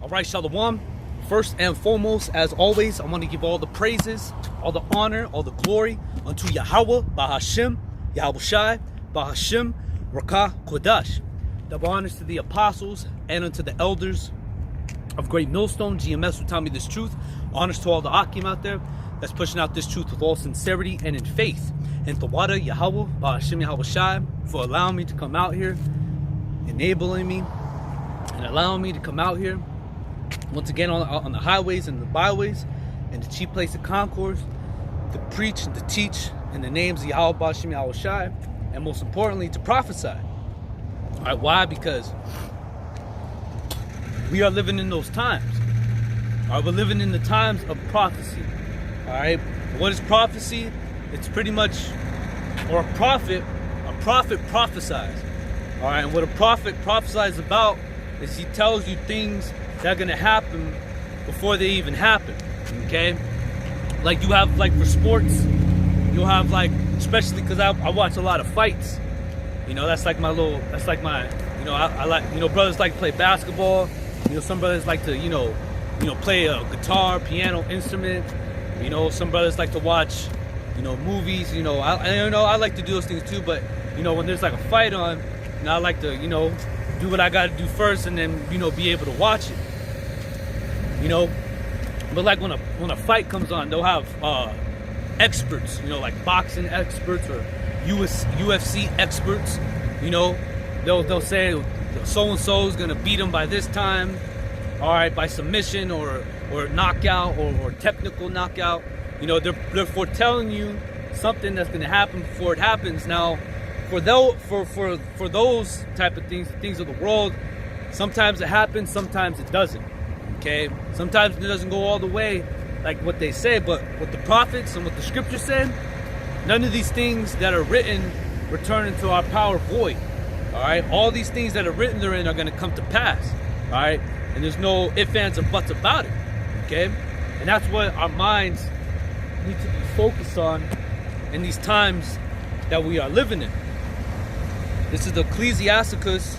All right, Shalom. First and foremost, as always, I want to give all the praises, all the honor, all the glory unto YAHAWAH, BaHaShem, YAHAWASHI, BaHaShem, Rakah, Kodash. Double honors to the apostles and unto the elders of Great Millstone. GMS will tell me this truth. Honors to all the Akim out there that's pushing out this truth with all sincerity and in faith. And Tawada, YAHAWAH, BaHaShem, YAHAWASHI, for allowing me to come out here, enabling me, and allowing me to come out here once again on the highways and the byways and the chief place of concourse to preach and to teach in the names of YAHWAH, BaHaShem, YAHAWASHI, and most importantly to prophesy. All right, why? Because we are living in those times. All right, we're living in the times of prophecy. All right, what is prophecy? It's pretty much, or a prophet prophesies. All right, and what a prophet prophesies about is he tells you things that are going to happen before they even happen. Okay, like you have, like for sports, you'll have, like, especially because I watch a lot of fights. You know, that's like my, you know, I like, you know, brothers like to play basketball. You know, some brothers like to, you know, play a guitar, piano instrument. You know, some brothers like to watch, you know, movies. You know, I like to do those things too. But you know, when there's like a fight on, you know, I like to, you know, do what I got to do first, and then, you know, be able to watch it. You know, but like when a fight comes on, they'll have experts. You know, like boxing experts or UFC experts. You know, they'll say so and so is gonna beat him by this time. All right, by submission or knockout or technical knockout. You know, they're foretelling you something that's gonna happen before it happens. Now, for those type of things, the things of the world, sometimes it happens, sometimes it doesn't. Okay, sometimes it doesn't go all the way like what they say, but what the prophets and what the scriptures said, none of these things that are written return into our power void. All right, all these things that are written therein are going to come to pass. All right, and there's no ifs, ands, or buts about it. Okay, and that's what our minds need to be focused on in these times that we are living in. This is the Ecclesiasticus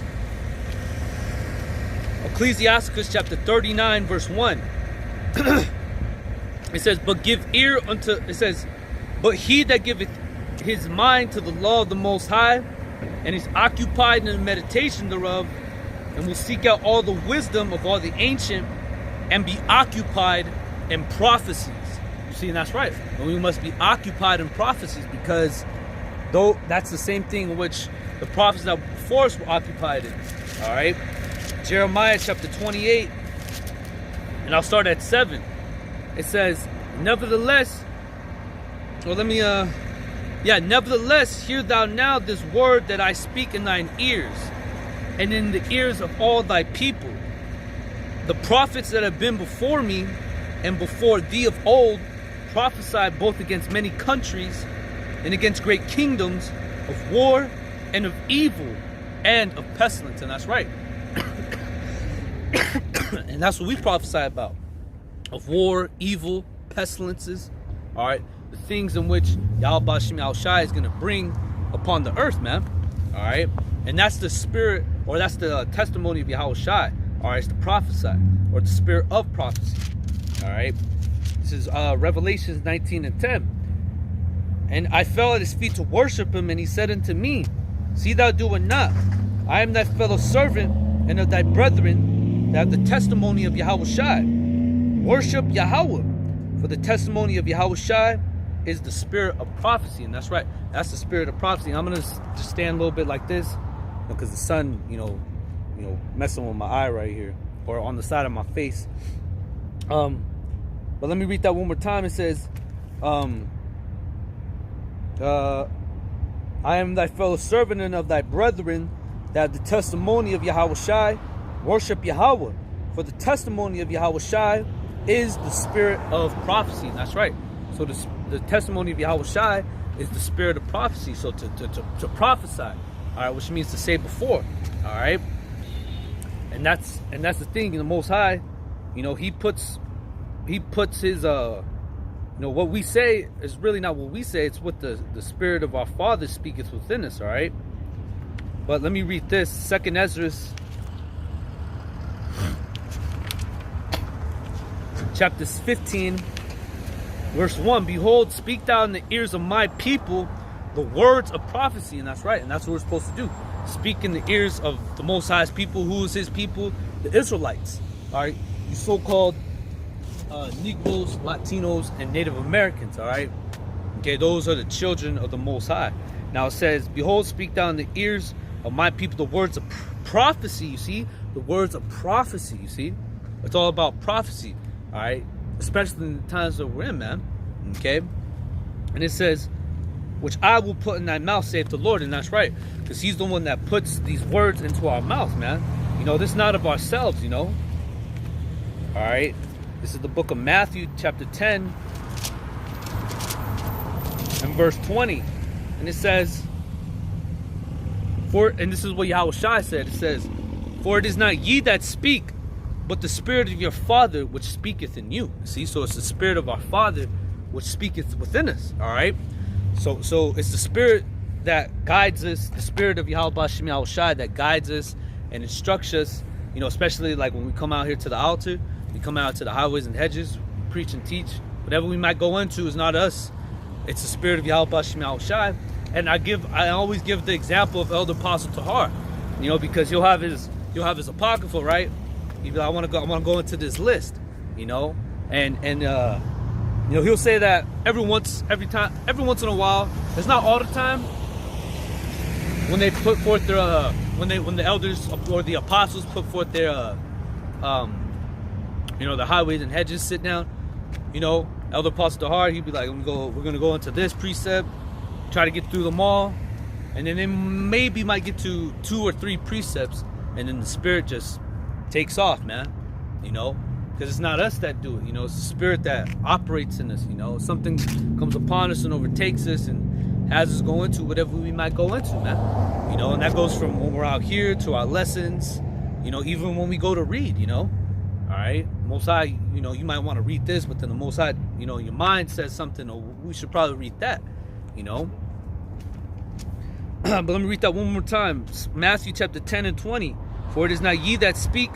chapter 39 verse 1. It says, but he that giveth his mind to the law of the Most High, and is occupied in the meditation thereof, and will seek out all the wisdom of all the ancient, and be occupied in prophecies. You see, and that's right. And we must be occupied in prophecies, because though that's the same thing in which the prophets that were before us were occupied in. All right. Jeremiah chapter 28, and I'll start at 7. It says, nevertheless, nevertheless, hear thou now this word that I speak in thine ears, and in the ears of all thy people. The prophets that have been before me and before thee of old prophesied both against many countries and against great kingdoms, of war and of evil and of pestilence. And that's right. And that's what we prophesy about, of war, evil, pestilences. All right, the things in which YAHWAH, BaHaShem, YAHAWASHI is going to bring upon the earth, man. All right, and that's the spirit, or that's the testimony of YAHAWASHI. All right, it's the prophesy, or the spirit of prophecy. All right, this is Revelations 19 and 10. And I fell at his feet to worship him, and he said unto me, see thou do it not. I am thy fellow servant and of thy brethren that have the testimony of YAHAWASHI. Worship YAHWAH, for the testimony of YAHAWASHI is the spirit of prophecy. And that's right, that's the spirit of prophecy. I'm gonna just stand a little bit like this, because the sun, you know, messing with my eye right here, or on the side of my face. But let me read that one more time. It says, I am thy fellow servant and of thy brethren that have the testimony of YAHAWASHI. Worship YAHWAH, for the testimony of YAHAWASHI is the spirit of prophecy. And that's right. So the testimony of YAHAWASHI is the spirit of prophecy. So to prophesy, all right, which means to say before, all right. And that's the thing. The Most High, you know, he puts his you know, what we say is really not what we say. It's what the Spirit of our Father speaketh within us, all right? But let me read this. 2nd Ezra chapter 15, verse 1. Behold, speak thou in the ears of my people the words of prophecy. And that's right. And that's what we're supposed to do. Speak in the ears of the Most High's people. Who is his people? The Israelites. All right. You so-called Negroes, Latinos, and Native Americans. All right. Okay. Those are the children of the Most High. Now it says, behold, speak thou in the ears of my people the words of prophecy. You see? The words of prophecy. You see? It's all about prophecy. All right. Especially in the times that we're in, man. Okay. And it says, which I will put in thy mouth, saith the Lord. And that's right. Because he's the one that puts these words into our mouth, man. You know, this is not of ourselves, you know. All right. This is the book of Matthew, chapter 10, and verse 20. And it says, and this is what YAHAWASHI said. It says, for it is not ye that speak, but the Spirit of your Father which speaketh in you. See, so it's the Spirit of our Father which speaketh within us. All right. So it's the Spirit that guides us, the Spirit of YAHAWASHI that guides us and instructs us, you know, especially like when we come out here to the altar, we come out to the highways and hedges, preach and teach. Whatever we might go into is not us. It's the Spirit of YAHAWASHI. And I always give the example of Elder Apostle Tahar, you know, because he'll have his apocryphal, right? He'll be like, I want to go into this list, you know, and you know, he'll say that every once in a while. It's not all the time. When they put forth their when the elders or the apostles put forth their you know, the highways and hedges, sit down, you know, Elder Apostle Tahar, he'd be like, we're gonna go into this precept, try to get through them all, and then they maybe might get to 2 or 3 precepts, and then the Spirit just takes off, man, you know. Because it's not us that do it, you know. It's the Spirit that operates in us, you know. Something comes upon us and overtakes us and has us go into whatever we might go into, man. You know, and that goes from when we're out here to our lessons, you know, even when we go to read, you know. All right. Most High, you know, you might want to read this, but then the Most High, you know, your mind says something, oh, we should probably read that, you know. But let me read that one more time. Matthew chapter 10 and 20. For it is not ye that speak,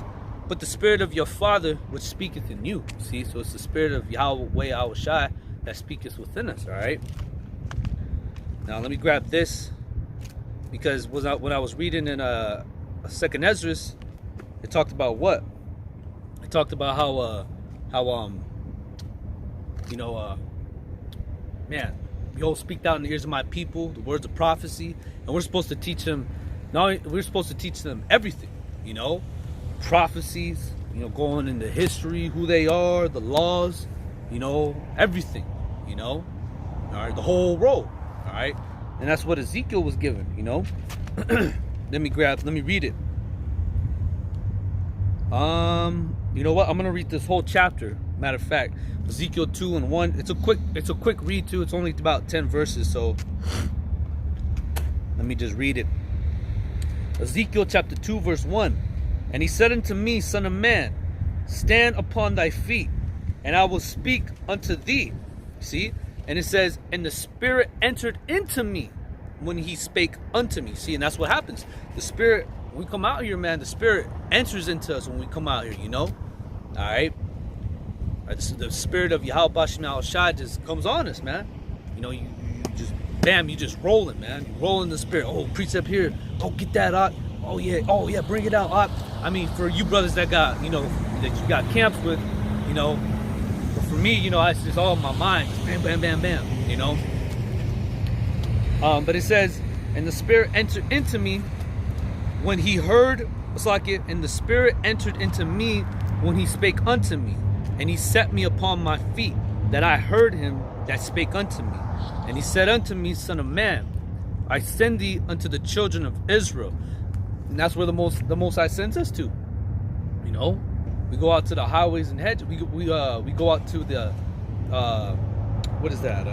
but the Spirit of your Father which speaketh in you. See, so it's the Spirit of YAHAWASHI that speaketh within us. All right. Now let me grab this, because when I was reading in Second Esdras, it talked about what? It talked about how you know, man, behold, speak thou in the ears of my people the words of prophecy, and we're supposed to teach them. We're supposed to teach them everything, you know. Prophecies, you know, going into history, who they are, the laws, you know, everything, you know, all right, the whole roll, all right, and that's what Ezekiel was given, you know. let me read it. You know what? I'm gonna read this whole chapter. Matter of fact, Ezekiel 2 and 1. It's a quick read too. It's only about 10 verses, so let me just read it. Ezekiel chapter 2 verse 1. And he said unto me, Son of man, stand upon thy feet, and I will speak unto thee. See? And it says, and the Spirit entered into me when he spake unto me. See, and that's what happens. The Spirit, when we come out here, man, the Spirit enters into us when we come out here, you know? All right? The Spirit of YAHAWASHI just comes on us, man. You know, you just, bam, you just rolling, man. You rolling the Spirit. Oh, precept here. Go get that out. Oh yeah, bring it out. I mean, for you brothers that got, you know, that you got camps with, you know, but for me, you know, it's just all in my mind, just bam, bam, bam, bam, you know. But it says, and the Spirit entered into me when he heard, it's like it, and the Spirit entered into me when he spake unto me, and he set me upon my feet, that I heard him that spake unto me. And he said unto me, Son of man, I send thee unto the children of Israel. And that's where the most High sends us to. You know, we go out to the highways and hedges. We go out to the what is that?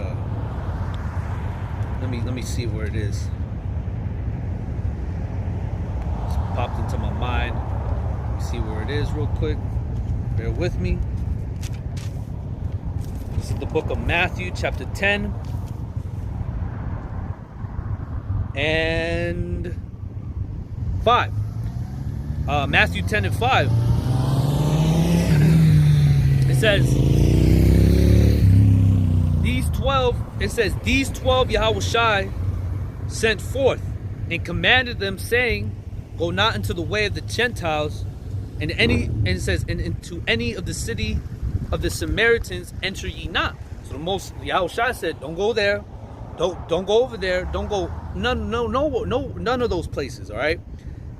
Let me see where it is. It's popped into my mind. Let me see where it is real quick. Bear with me. This is the book of Matthew, chapter 10 and 5. Matthew 10 and 5. It says, these 12 YAHAWASHI sent forth and commanded them, saying, go not into the way of the Gentiles, and it says, and into any of the city of the Samaritans enter ye not. So YAHAWASHI said, don't go there, don't go over there, don't go none of those places. All right.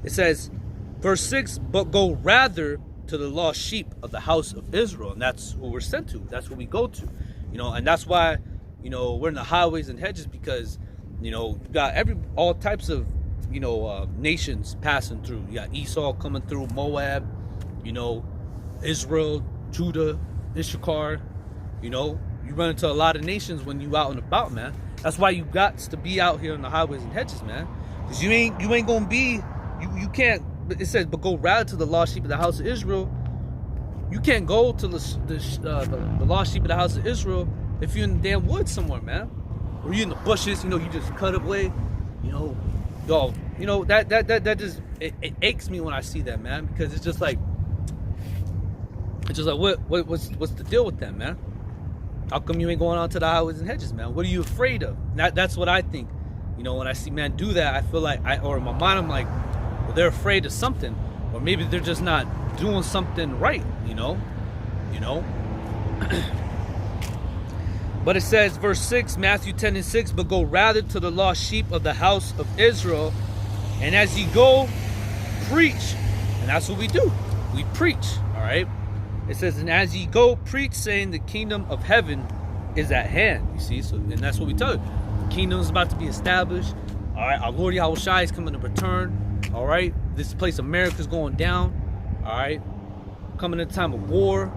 It says, verse 6, but go rather to the lost sheep of the house of Israel. And that's who we're sent to. That's where we go to. And that's why, we're in the highways and hedges, because, you got all types of, nations passing through. You got Esau coming through, Moab, Israel, Judah, Issachar. You run into a lot of nations when you out and about, man. That's why you got to be out here in the highways and hedges, man. Because you ain't gonna be, you can't. It says, but go rather to the lost sheep of the house of Israel. You can't go to the lost sheep of the house of Israel if you're in the damn woods somewhere, man. Or you're in the bushes, you just cut away, that just it aches me when I see that, man, because it's just like what's the deal with that, man? How come you ain't going on to the highways and hedges, man? What are you afraid of? That's what I think. When I see men do that, I feel like or in my mind I'm like, well, they're afraid of something, or maybe they're just not doing something right, But it says, verse 6, Matthew 10 and 6, but go rather to the lost sheep of the house of Israel, and as ye go, preach. And that's what we do. We preach, all right? It says, and as ye go, preach, saying the kingdom of heaven is at hand. You see? So, and that's what we tell you. The kingdom is about to be established. All right? Our Lord YAHAWASHI is coming to return. All right? This place, America, is going down. All right? Coming in a time of war.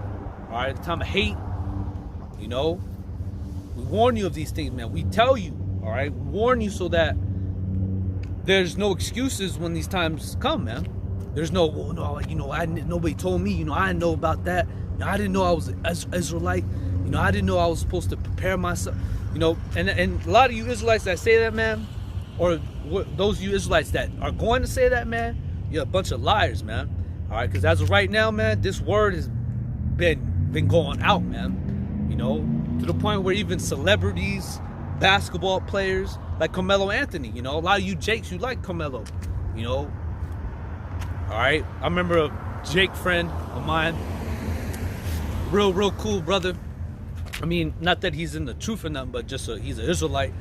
All right? A time of hate. We warn you of these things, man. We tell you, all right? We warn you so that there's no excuses when these times come, man. There's no, nobody told me, I didn't know about that. I didn't know I was an Israelite. I didn't know I was supposed to prepare myself. And a lot of you Israelites that say that, man, or those of you Israelites that are going to say that, man, you're a bunch of liars, man. All right, because as of right now, man, this word has been going out, man. To the point where even celebrities, basketball players like Carmelo Anthony, a lot of you Jakes, you like Carmelo, All right, I remember a Jake friend of mine, real cool brother. I mean, not that he's in the truth or nothing, but just he's an Israelite.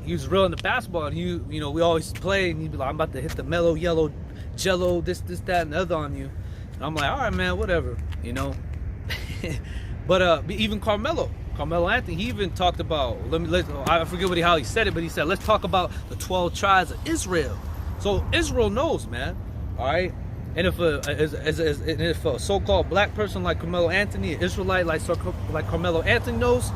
He was real into basketball, and we always play, and he'd be like, I'm about to hit the mellow yellow jello, this, that, and the other on you. And I'm like, all right, man, whatever, But even Carmelo Anthony, he even talked about, I forget how he said it, but he said, let's talk about the 12 tribes of Israel. So Israel knows, man. All right. And if a so-called black person like Carmelo Anthony, an Israelite like Carmelo Anthony knows,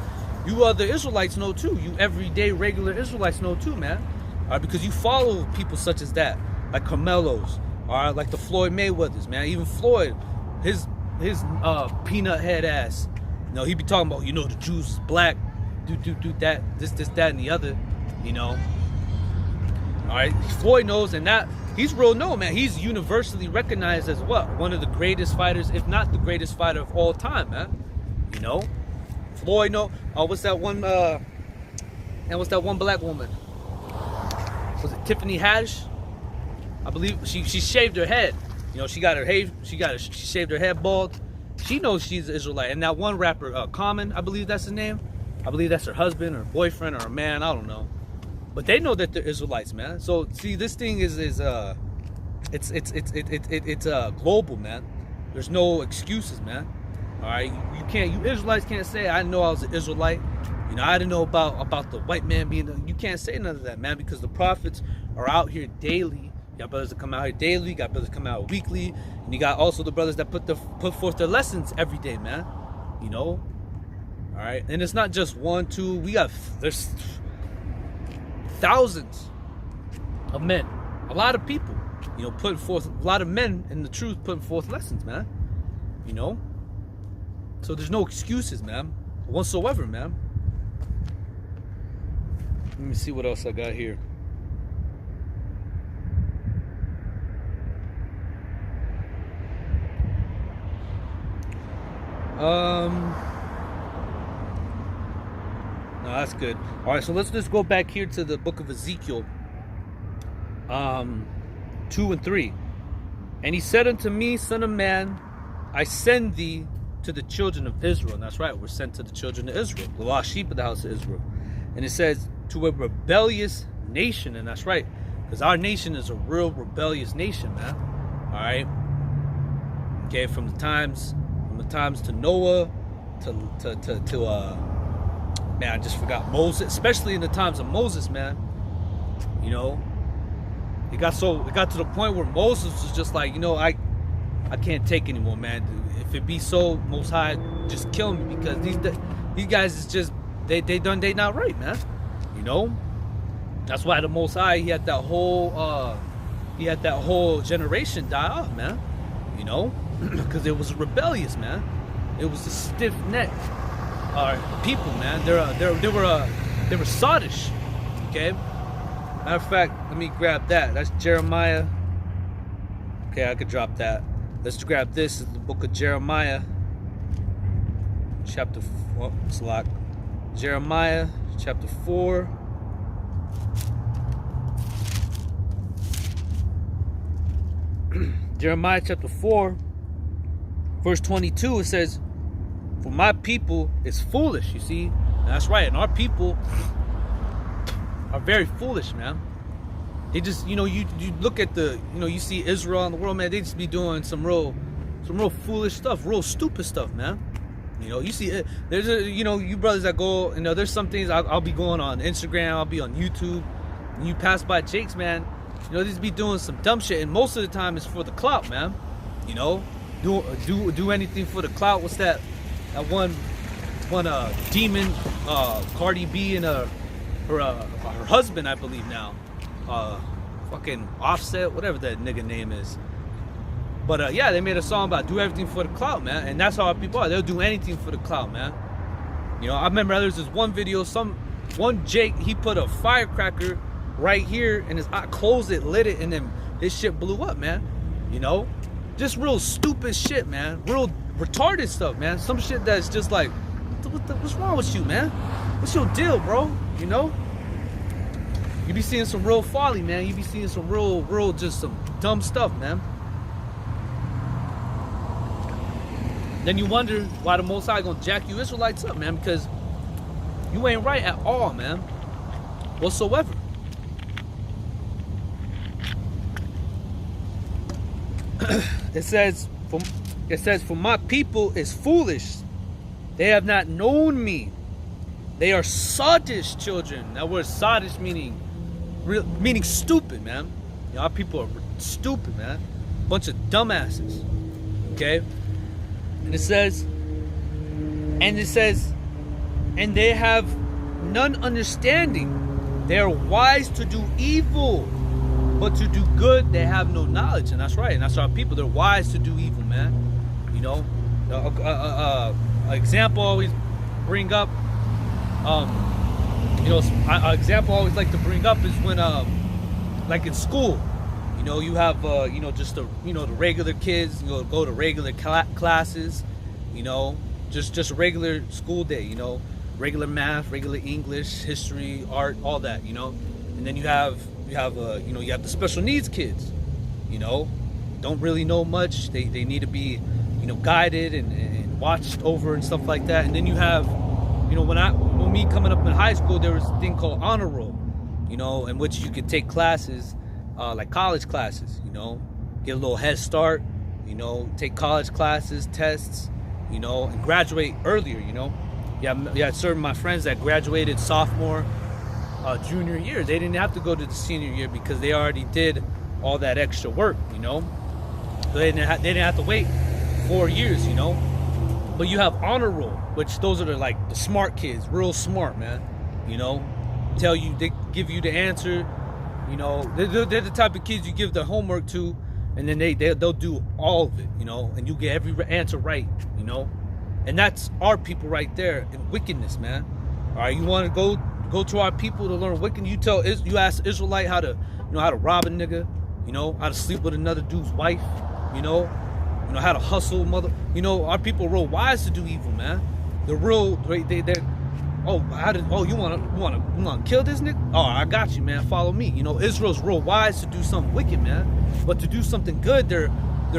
you other Israelites know too. You everyday regular Israelites know too, man. All right, because you follow people such as that, like Carmelo's, all right, like the Floyd Mayweathers, man. Even Floyd, his peanut head ass. He be talking about, the Jews is black, do that, this, that, and the other, All right, Floyd knows, and that he's real known, man. He's universally recognized as what? One of the greatest fighters, if not the greatest fighter of all time, man. Floyd know. Oh, what's that one? And what's that one black woman? Was it Tiffany Haddish? I believe she shaved her head. She shaved her head bald. She knows she's an Israelite. And that one rapper, Common, I believe that's his name. I believe that's her husband or boyfriend or a man. I don't know. But they know that they're Israelites, man. So see, this thing is global, man. There's no excuses, man. All right, you Israelites can't say I didn't know I was an Israelite. I didn't know about the white man being. You can't say none of that, man, because the prophets are out here daily. You got brothers that come out here daily. You got brothers that come out weekly, and you got also the brothers that put forth their lessons every day, man. All right, and it's not just one, two. There's thousands of men, a lot of people, putting forth, a lot of men in the truth putting forth lessons, man. So there's no excuses, man, whatsoever, man. Let me see what else I got here. No, that's good. All right, so let's just go back here to the book of Ezekiel, 2 and 3. And he said unto me, Son of man, I send thee to the children of Israel. And that's right, we're sent to the children of Israel, the lost sheep of the house of Israel. And it says, to a rebellious nation. And that's right, because our nation is a real rebellious nation, man. All right. Okay, from the times to Noah to man, I just forgot Moses, especially in the times of Moses, man. You know, it got to the point where Moses was just like, you know, I can't take anymore, man. If it be so, Most High, just kill me, because these guys is just they not right, man. You know, that's why the Most High, he had that whole generation die off, man. You know, because it was rebellious, man. It was a stiff neck people, man. They were sottish. Okay. Matter of fact, let me grab that. That's Jeremiah. Okay, I could drop that. Let's grab this. It's the book of Jeremiah, chapter 4. It's locked. Jeremiah, chapter 4. Jeremiah chapter 4, verse 22, it says, for my people is foolish, you see. And that's right, and our people are very foolish, man. They just, you know, you look at the, you know, you see Israel in the world, man, they just be doing some real foolish stuff, real stupid stuff, man. You know, you see, there's you know, you brothers that go, you know, there's some things I'll be going on Instagram, I'll be on YouTube, and you pass by Jake's, man. You know, these be doing some dumb shit, and most of the time it's for the clout, man. You know, do anything for the clout. What's that one demon, Cardi B and her husband, I believe now, fucking Offset, whatever that nigga name is. But yeah, they made a song about do everything for the clout, man, and that's how our people are. They'll do anything for the clout, man. You know, I remember there's this one video, one Jake, he put a firecracker right here and his eye, closed it, lit it, and then this shit blew up, man. You know, just real stupid shit, man. Real retarded stuff, man. Some shit that's just like, what's wrong with you, man? What's your deal, bro? You know, you be seeing some real folly, man. You be seeing some real just some dumb stuff, man. Then you wonder why the Most High gonna jack you Israelites up, man, because you ain't right at all, man, whatsoever. It says, for my people is foolish. They have not known me. They are sottish children. That word sottish meaning stupid, man. You know, our people are stupid, man. Bunch of dumbasses. Okay? And it says, and they have none understanding. They are wise to do evil, but to do good they have no knowledge. And that's right, and that's our people. They're wise to do evil, man. You know, an example I always bring up, you know, an example I always like to bring up is when, like in school, you know, you have, you know, just the, you know, the regular kids, you know, go to regular classes, you know, just a regular school day, you know, regular math, regular English, history, art, all that, you know. And then you have you know, you have the special needs kids, you know, don't really know much. They need to be, you know, guided and watched over and stuff like that. And then you have, you know, when me coming up in high school, there was a thing called honor roll, you know, in which you could take classes, like college classes, you know, get a little head start, you know, take college classes, tests, you know, and graduate earlier, you know. Yeah, certain of my friends that graduated sophomore, junior year, they didn't have to go to the senior year because they already did all that extra work, you know. So they didn't have to wait 4 years, you know. But you have honor roll, which those are like the smart kids, real smart, man. You know, they give you the answer. You know, they're the type of kids you give the homework to, and then they'll do all of it, you know, and you get every answer right, you know. And that's our people right there in wickedness, man. All right, you want to go to our people to learn wickedness? You ask Israelite how to, you know, how to rob a nigga, you know, how to sleep with another dude's wife, you know. You know, how to hustle, our people are real wise to do evil, man. They're real, they're you wanna kill this nigga? Oh, I got you, man. Follow me. You know, Israel's real wise to do something wicked, man. But to do something good, they're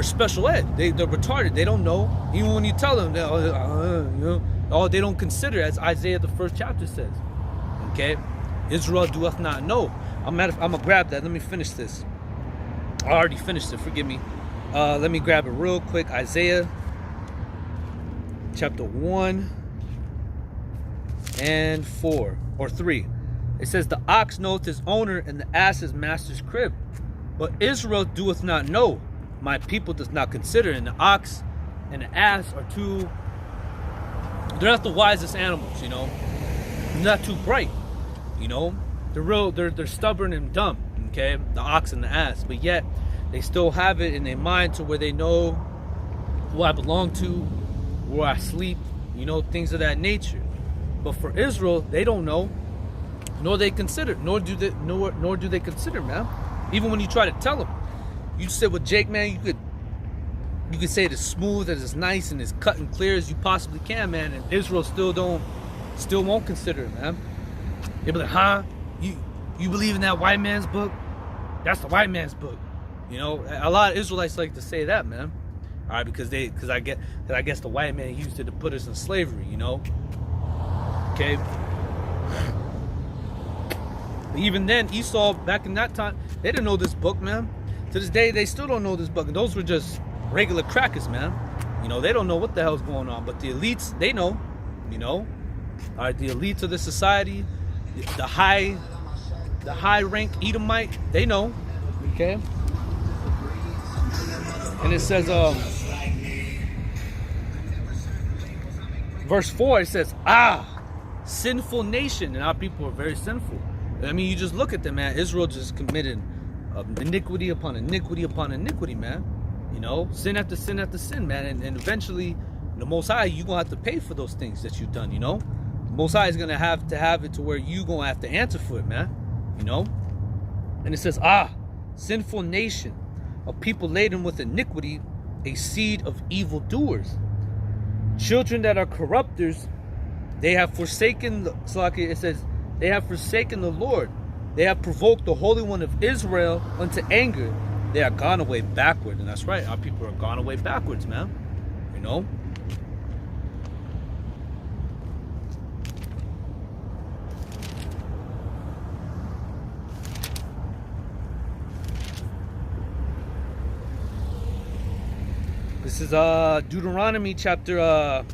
special ed. They're retarded. They don't know. Even when you tell them, they don't consider, as Isaiah the 1st chapter says. Okay, Israel doeth not know. I'm gonna grab that. Let me finish this. I already finished it. Forgive me. Let me grab it real quick. Isaiah chapter 1 and 4 or 3. It says, the ox knoweth his owner, and the ass his master's crib. But Israel doeth not know. My people does not consider. And the ox and the ass are they're not the wisest animals, you know. They're not too bright, you know. They're stubborn and dumb, okay, the ox and the ass. But yet, they still have it in their mind to where they know who I belong to, where I sleep, you know, things of that nature. But for Israel, they don't know, nor do they consider, man. Even when you try to tell them, you sit with Jake, man, you could say it as smooth, as nice, and as cut and clear as you possibly can, man. And Israel still won't consider it, man. They'll be like, huh? You believe in that white man's book? That's the white man's book. You know, a lot of Israelites like to say that, man. All right, because I guess the white man used it to put us in slavery, you know. Okay. But even then, Esau, back in that time, they didn't know this book, man. To this day, they still don't know this book. And those were just regular crackers, man. You know, they don't know what the hell's going on. But the elites, they know, you know. All right, the elites of the society, the high rank Edomite, they know. Okay. And it says, verse 4, it says, sinful nation. And our people are very sinful. I mean, you just look at them, man. Israel just committed iniquity upon iniquity upon iniquity, man. You know, sin after sin after sin, man. And eventually, the Most High, you're going to have to pay for those things that you've done, you know. The Most High is going to have it to where you're going to have to answer for it, man. You know. And it says, sinful nation, a people laden with iniquity, a seed of evildoers. Children that are corrupters, they have forsaken, it says, they have forsaken the Lord. They have provoked the Holy One of Israel unto anger. They are gone away backward. And that's right, our people are gone away backwards, man. You know? This is Deuteronomy chapter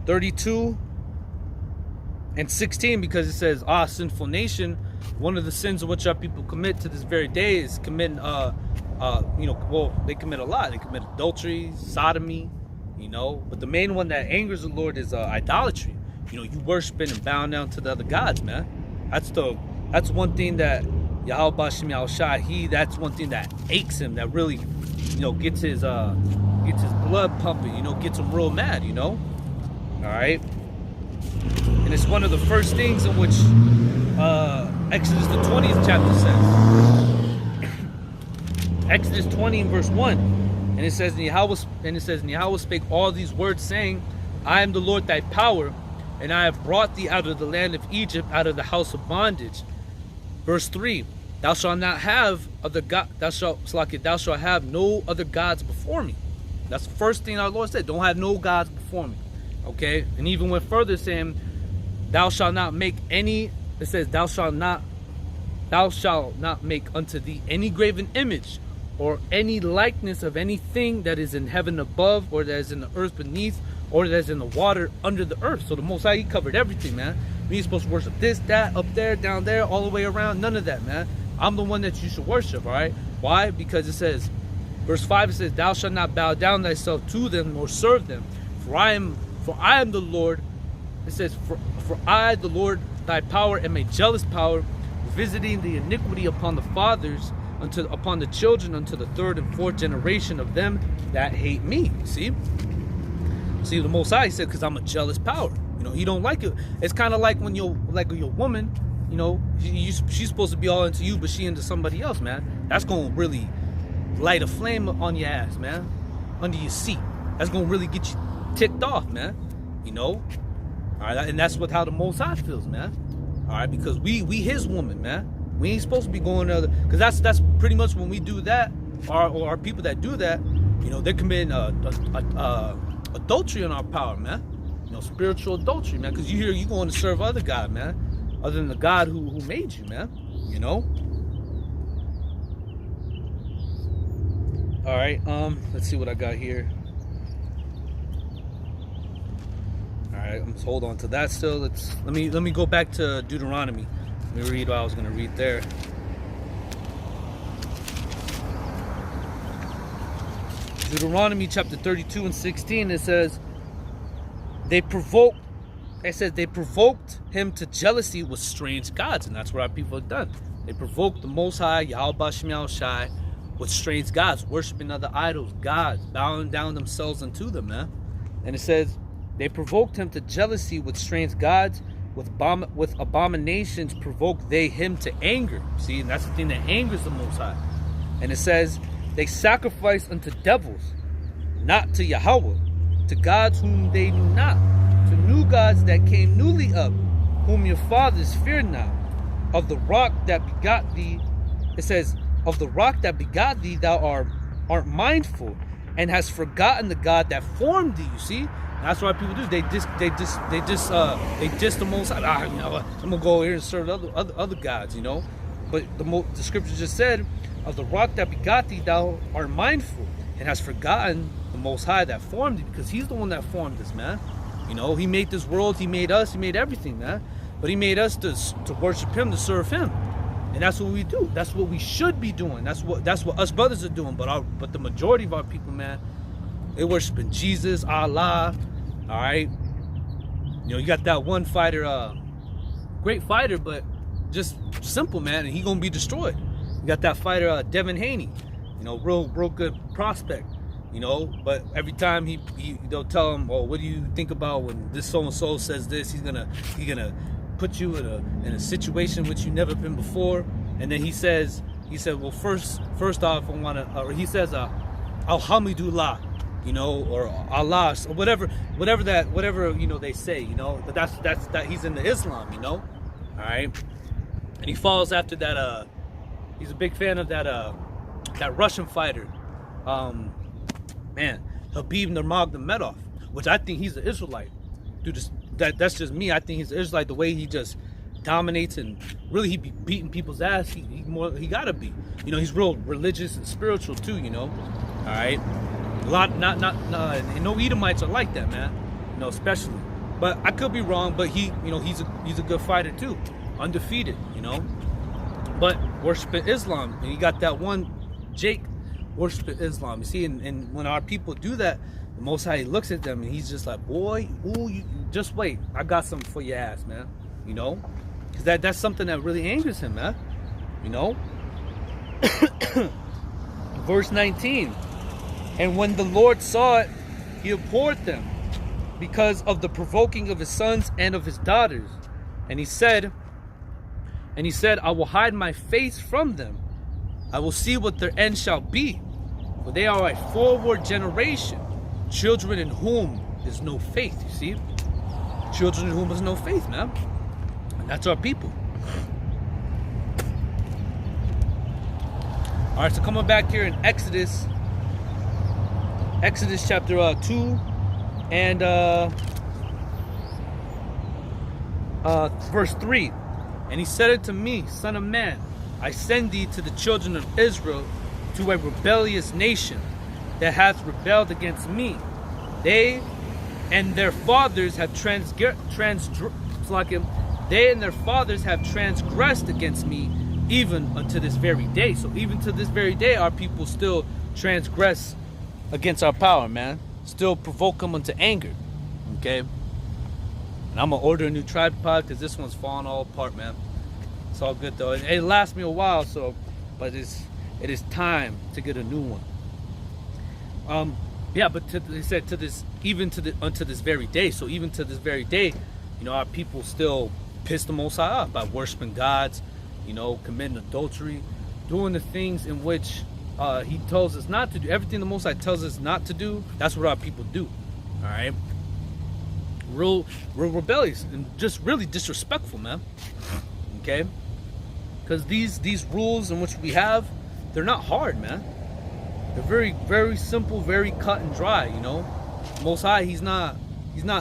32 and 16, because it says, sinful nation, one of the sins of which our people commit to this very day is committing, they commit a lot. They commit adultery, sodomy, you know. But the main one that angers the Lord is idolatry. You know, you worshiping and bowing down to the other gods, man. That's one thing that YAHAWASHI, that's one thing that aches him, that really, you know, gets his blood pumping, you know, gets him real mad, you know. All right. And it's one of the first things in which Exodus the 20th chapter says. Exodus 20 and verse 1. And it says, and Yahweh spake all these words, saying, I am the Lord thy power, and I have brought thee out of the land of Egypt, out of the house of bondage. Verse 3. Thou shalt not have thou shalt have no other gods before me. That's the first thing our Lord said. Don't have no gods before me. Okay? And even went further, saying, thou shalt not make any, it says, thou shalt not make unto thee any graven image, or any likeness of anything that is in heaven above, or that is in the earth beneath, or that is in the water under the earth. So the Most High, he covered everything, man. We're supposed to worship this, that, up there, down there, all the way around. None of that, man. I'm the one that you should worship, all right? Why? Because it says, verse 5, it says, thou shalt not bow down thyself to them, nor serve them. For I am the Lord. It says, for I, the Lord, thy power, am a jealous power, visiting the iniquity upon the fathers, upon the children, unto the third and fourth generation of them that hate me. See, the Most High said, because I'm a jealous power. You know, he don't like it. It's kind of like when your woman, you know, she's supposed to be all into you, but she into somebody else, man. That's gonna really light a flame on your ass, man. under your seat. That's gonna really get you ticked off, man. You know? All right, and that's how the Most High feels, man. All right, because we His woman, man. We ain't supposed to be going to other, because that's pretty much when we do that, or people that do that, you know, they're committing adultery on our power, man. You know, spiritual adultery, man. Because you going to serve other God, man, other than the God who made you, man. You know. All right. Let's see what I got here. All right. I'm just hold on to that still. Let me go back to Deuteronomy. Let me read what I was going to read there. Deuteronomy chapter 32 and 16, it says, they provoked him to jealousy with strange gods. And that's what our people have done. They provoked the Most High, YAHAWASHI, with strange gods, worshiping other idols, gods, bowing down themselves unto them, man. And it says, they provoked him to jealousy with strange gods, with abominations provoked they him to anger. See, and that's the thing that angers the Most High. And it says, they sacrificed unto devils, not to Yahweh, to gods whom they knew not, to new gods that came newly up, whom your fathers feared not. Of the rock that begot thee, it says, of the rock that begot thee thou art mindful, and hast forgotten the God that formed thee. You see, that's what people do. They diss the Most High. You know, I'm gonna go here and serve other gods. You know, but the scripture just said, of the rock that begot thee thou art mindful, and hast forgotten the Most High that formed thee, because He's the one that formed us, man. You know, He made this world, He made us, He made everything, man. But He made us to worship Him, to serve Him, and that's what we do. That's what we should be doing. That's what us brothers are doing. But the majority of our people, man, they worshiping Jesus, Allah. All right, you know, you got that one fighter, great fighter, but just simple, man, and he gonna be destroyed. You got that fighter, Devin Haney, you know, real good prospect, you know, but every time they'll tell him, well, what do you think about when this so and so says this? He's gonna put you in a situation which you've never been before, and then he said, well, first off, I wanna, or he says, Alhamdulillah, you know, or Allah, or whatever you know they say, you know, but that's he's into Islam, you know, all right, and he falls after that. He's a big fan of that Russian fighter, man, Habib Nurmagomedov, which I think he's an Israelite, dude. That's just me. I think he's an Israelite. The way he just dominates, and really he be beating people's ass. He gotta be, you know, he's real religious and spiritual too, you know, all right. A lot, no Edomites are like that, man. You know, especially. But I could be wrong. But he's a good fighter too, undefeated. You know, but worshiping Islam, and you got that one Jake worshiping Islam. You see, and when our people do that, the Most High looks at them and He's just like, boy, ooh, you just wait. I got something for your ass, man. You know, because that's something that really angers Him, man. You know. Verse 19. And when the Lord saw it, He abhorred them because of the provoking of His sons and of His daughters. And he said, I will hide my face from them. I will see what their end shall be. For they are a forward generation, children in whom is no faith. You see? Children in whom is no faith, man. And that's our people. All right, so coming back here in Exodus chapter 2 and verse 3. And He said unto me, Son of man, I send thee to the children of Israel, to a rebellious nation that hath rebelled against me. They and their fathers have transgressed against me, even unto this very day. So even to this very day, our people still transgress against our power, man. Still provoke them unto anger. Okay? And I'm gonna order a new tripod because this one's falling all apart, man. It's all good though. It lasts me a while, so but it is time to get a new one. Yeah, but they said to this, even unto this very day. So even to this very day, you know, our people still piss the Most High off by worshiping gods, you know, committing adultery, doing the things in which He tells us not to do. Everything the Most High tells us not to do, that's what our people do. All right. Real rebellious and just really disrespectful, man. Okay. Because these rules in which we have, they're not hard, man. They're very, very simple, very cut and dry. You know, Most High, he's not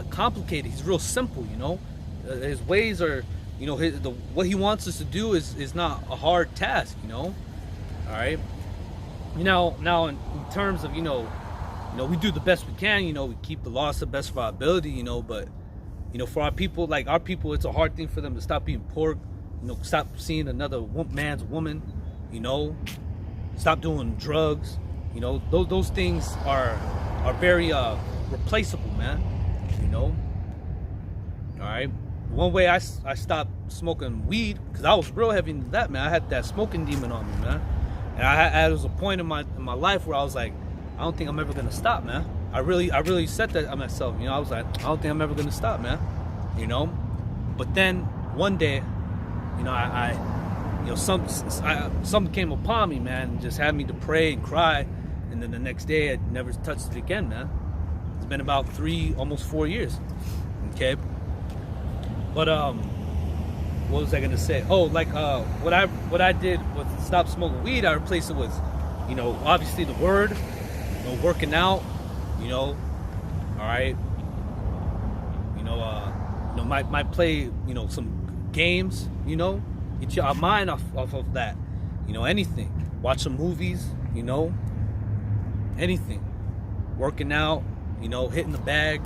complicated. He's real simple. You know, his ways are, you know, what he wants us to do is not a hard task. You know, all right. Now in terms of you know, we do the best we can. You know, we keep the laws to the best of our ability. You know, but you know, for our people, it's a hard thing for them to stop eating pork. You know, stop seeing another man's woman. You know, stop doing drugs. You know, those things are very replaceable, man. You know, all right. One way I stopped smoking weed, because I was real heavy into that, man. I had that smoking demon on me, man. And there was a point in my life where I was like, I don't think I'm ever gonna stop, man. I really said that to myself. You know, I was like, I don't think I'm ever gonna stop, man. You know, but then one day, you know, something came upon me, man, and just had me to pray and cry. And then the next day, I never touched it again, man. It's been about almost 4 years. Okay. But what was I gonna say? Oh, like what I did was stop smoking weed. I replaced it with, you know, obviously the word, you know, working out, you know, all right, you know, might play, you know, some games, you know, get your mind off of that, you know, anything. Watch some movies, you know, anything. Working out, you know, hitting the bag,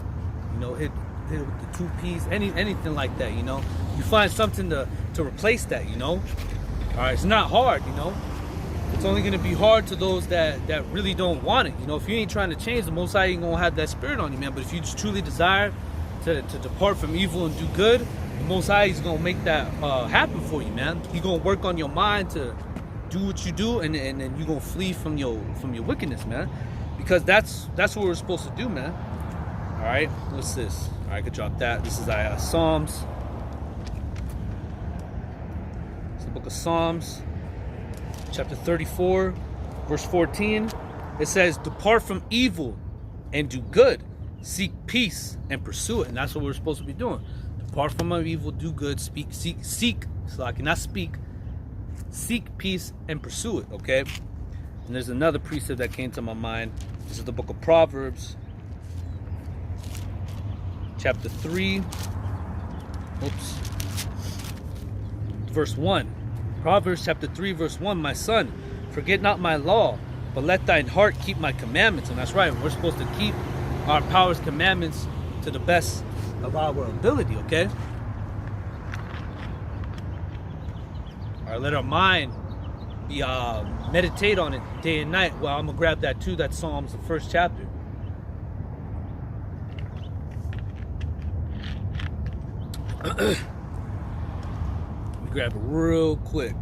you know, hit it with the 2-piece, anything like that, you know. You find something to replace that, you know. All right, it's not hard, you know. It's only gonna be hard to those that really don't want it, you know. If you ain't trying to change, the Most High ain't gonna have that spirit on you, man. But if you just truly desire to depart from evil and do good, the Most High is gonna make that happen for you, man. He gonna work on your mind to do what you do, and then you gonna flee from your wickedness, man. Because that's what we're supposed to do, man. All right, what's this? All right, I could drop that. This is Psalms. It's the book of Psalms, chapter 34, verse 14. It says, "Depart from evil and do good. Seek peace and pursue it." And that's what we're supposed to be doing. Depart from evil, do good, seek. So I cannot speak. Seek peace and pursue it. Okay. And there's another precept that came to my mind. This is the book of Proverbs, chapter 3. Verse 1. Proverbs chapter 3, verse 1. "My son, forget not my law, but let thine heart keep my commandments." And that's right. We're supposed to keep our power's commandments to the best of our ability, okay? All right, let our mind be meditate on it day and night. Well, I'm gonna grab that too. That Psalms, the first chapter. Let me grab it real quick,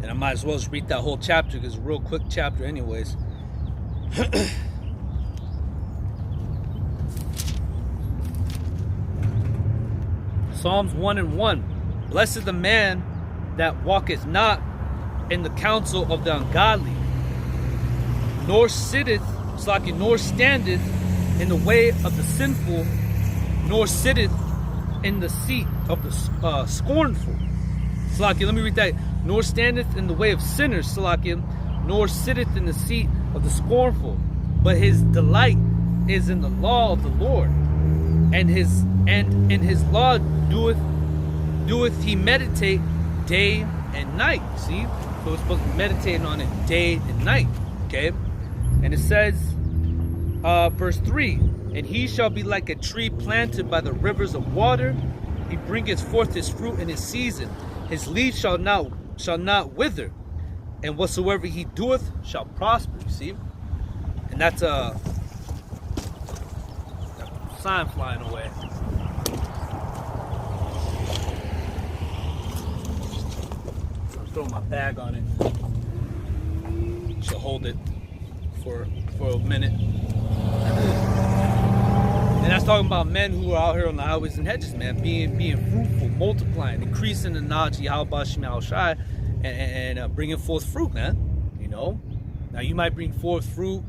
and I might as well just read that whole chapter because it's a real quick chapter, anyways. Psalms 1:1. "Blessed the man that walketh not in the counsel of the ungodly, nor standeth in the way of the sinful, nor sitteth in the seat of the scornful." Salakia, let me read that. "Nor standeth in the way of sinners," Salakia, "nor sitteth in the seat of the scornful, but his delight is in the law of the Lord, and in his law doeth he meditate day and night." See? So we're supposed to be meditating on it day and night. Okay? And it says, verse 3, "And he shall be like a tree planted by the rivers of water. He bringeth forth his fruit in his season. His leaf shall not wither. And whatsoever he doeth shall prosper." You see? And that's a sign flying away. Throw my bag on it. Should hold it for a minute. And that's talking about men who are out here on the highways and hedges, man, being fruitful, multiplying, increasing the knowledge of YAHAWASHI and bringing forth fruit, man. You know. Now you might bring forth fruit,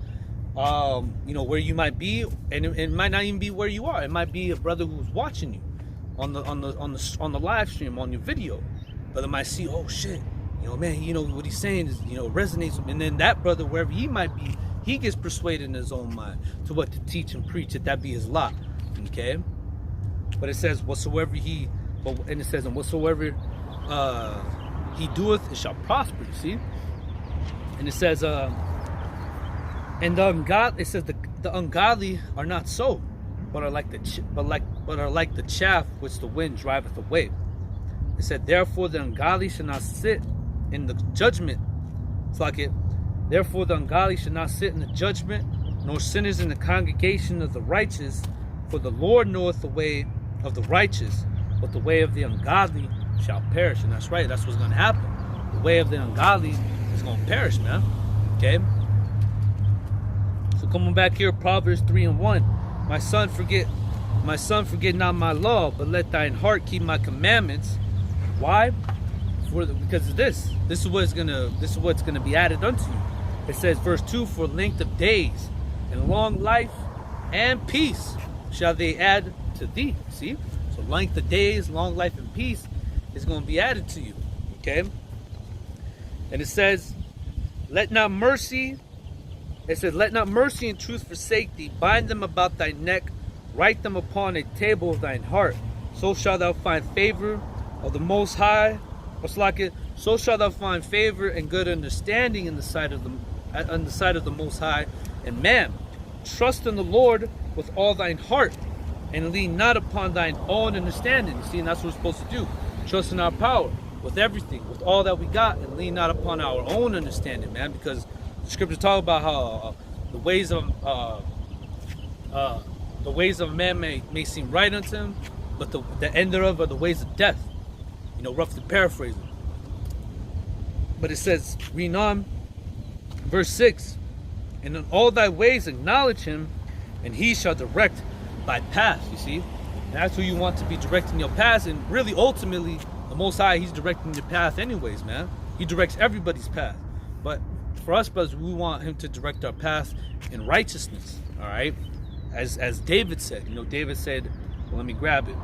you know, where you might be, and it might not even be where you are. It might be a brother who's watching you on the live stream, on your video. Brother might see, oh shit, you know, man, you know what he's saying is, you know, resonates with him. And then that brother, wherever he might be, he gets persuaded in his own mind to what to teach and preach, that be his lot. Okay. But it says whatsoever and it says, and whatsoever he doeth, it shall prosper. You see. And it says, and the ungodly, it says the ungodly are not so, but are like the chaff which the wind driveth away. It said, therefore the ungodly shall not sit in the judgment. It's like it. Therefore the ungodly shall not sit in the judgment, nor sinners in the congregation of the righteous. For the Lord knoweth the way of the righteous, but the way of the ungodly shall perish. And that's right. That's what's going to happen. The way of the ungodly is going to perish, man. Okay. So coming back here, Proverbs 3:1. My son, forget not my law, but let thine heart keep my commandments. Why? Because of this. This is what's gonna be added unto you. It says, verse 2, for length of days and long life and peace shall they add to thee. See? So length of days, long life, and peace is going to be added to you. Okay? And it says, let not mercy and truth forsake thee. Bind them about thy neck. Write them upon a table of thine heart. So shalt thou find favor of the Most High. So shalt thou find favor and good understanding in the sight of the Most High. And man, trust in the Lord with all thine heart, and lean not upon thine own understanding. You see, and that's what we're supposed to do. Trust in our power with everything, with all that we got, and lean not upon our own understanding, man. Because the scriptures talk about how the ways of man may seem right unto him, but the end thereof are the ways of death. You know, roughly paraphrasing. But it says, read on, verse 6, and in all thy ways acknowledge him, and he shall direct thy path. You see, and that's who you want to be directing your path. And really, ultimately, the Most High, he's directing your path anyways, man. He directs everybody's path. But for us, brothers, we want him to direct our path in righteousness. All right, as David said. You know, David said, well, let me grab it.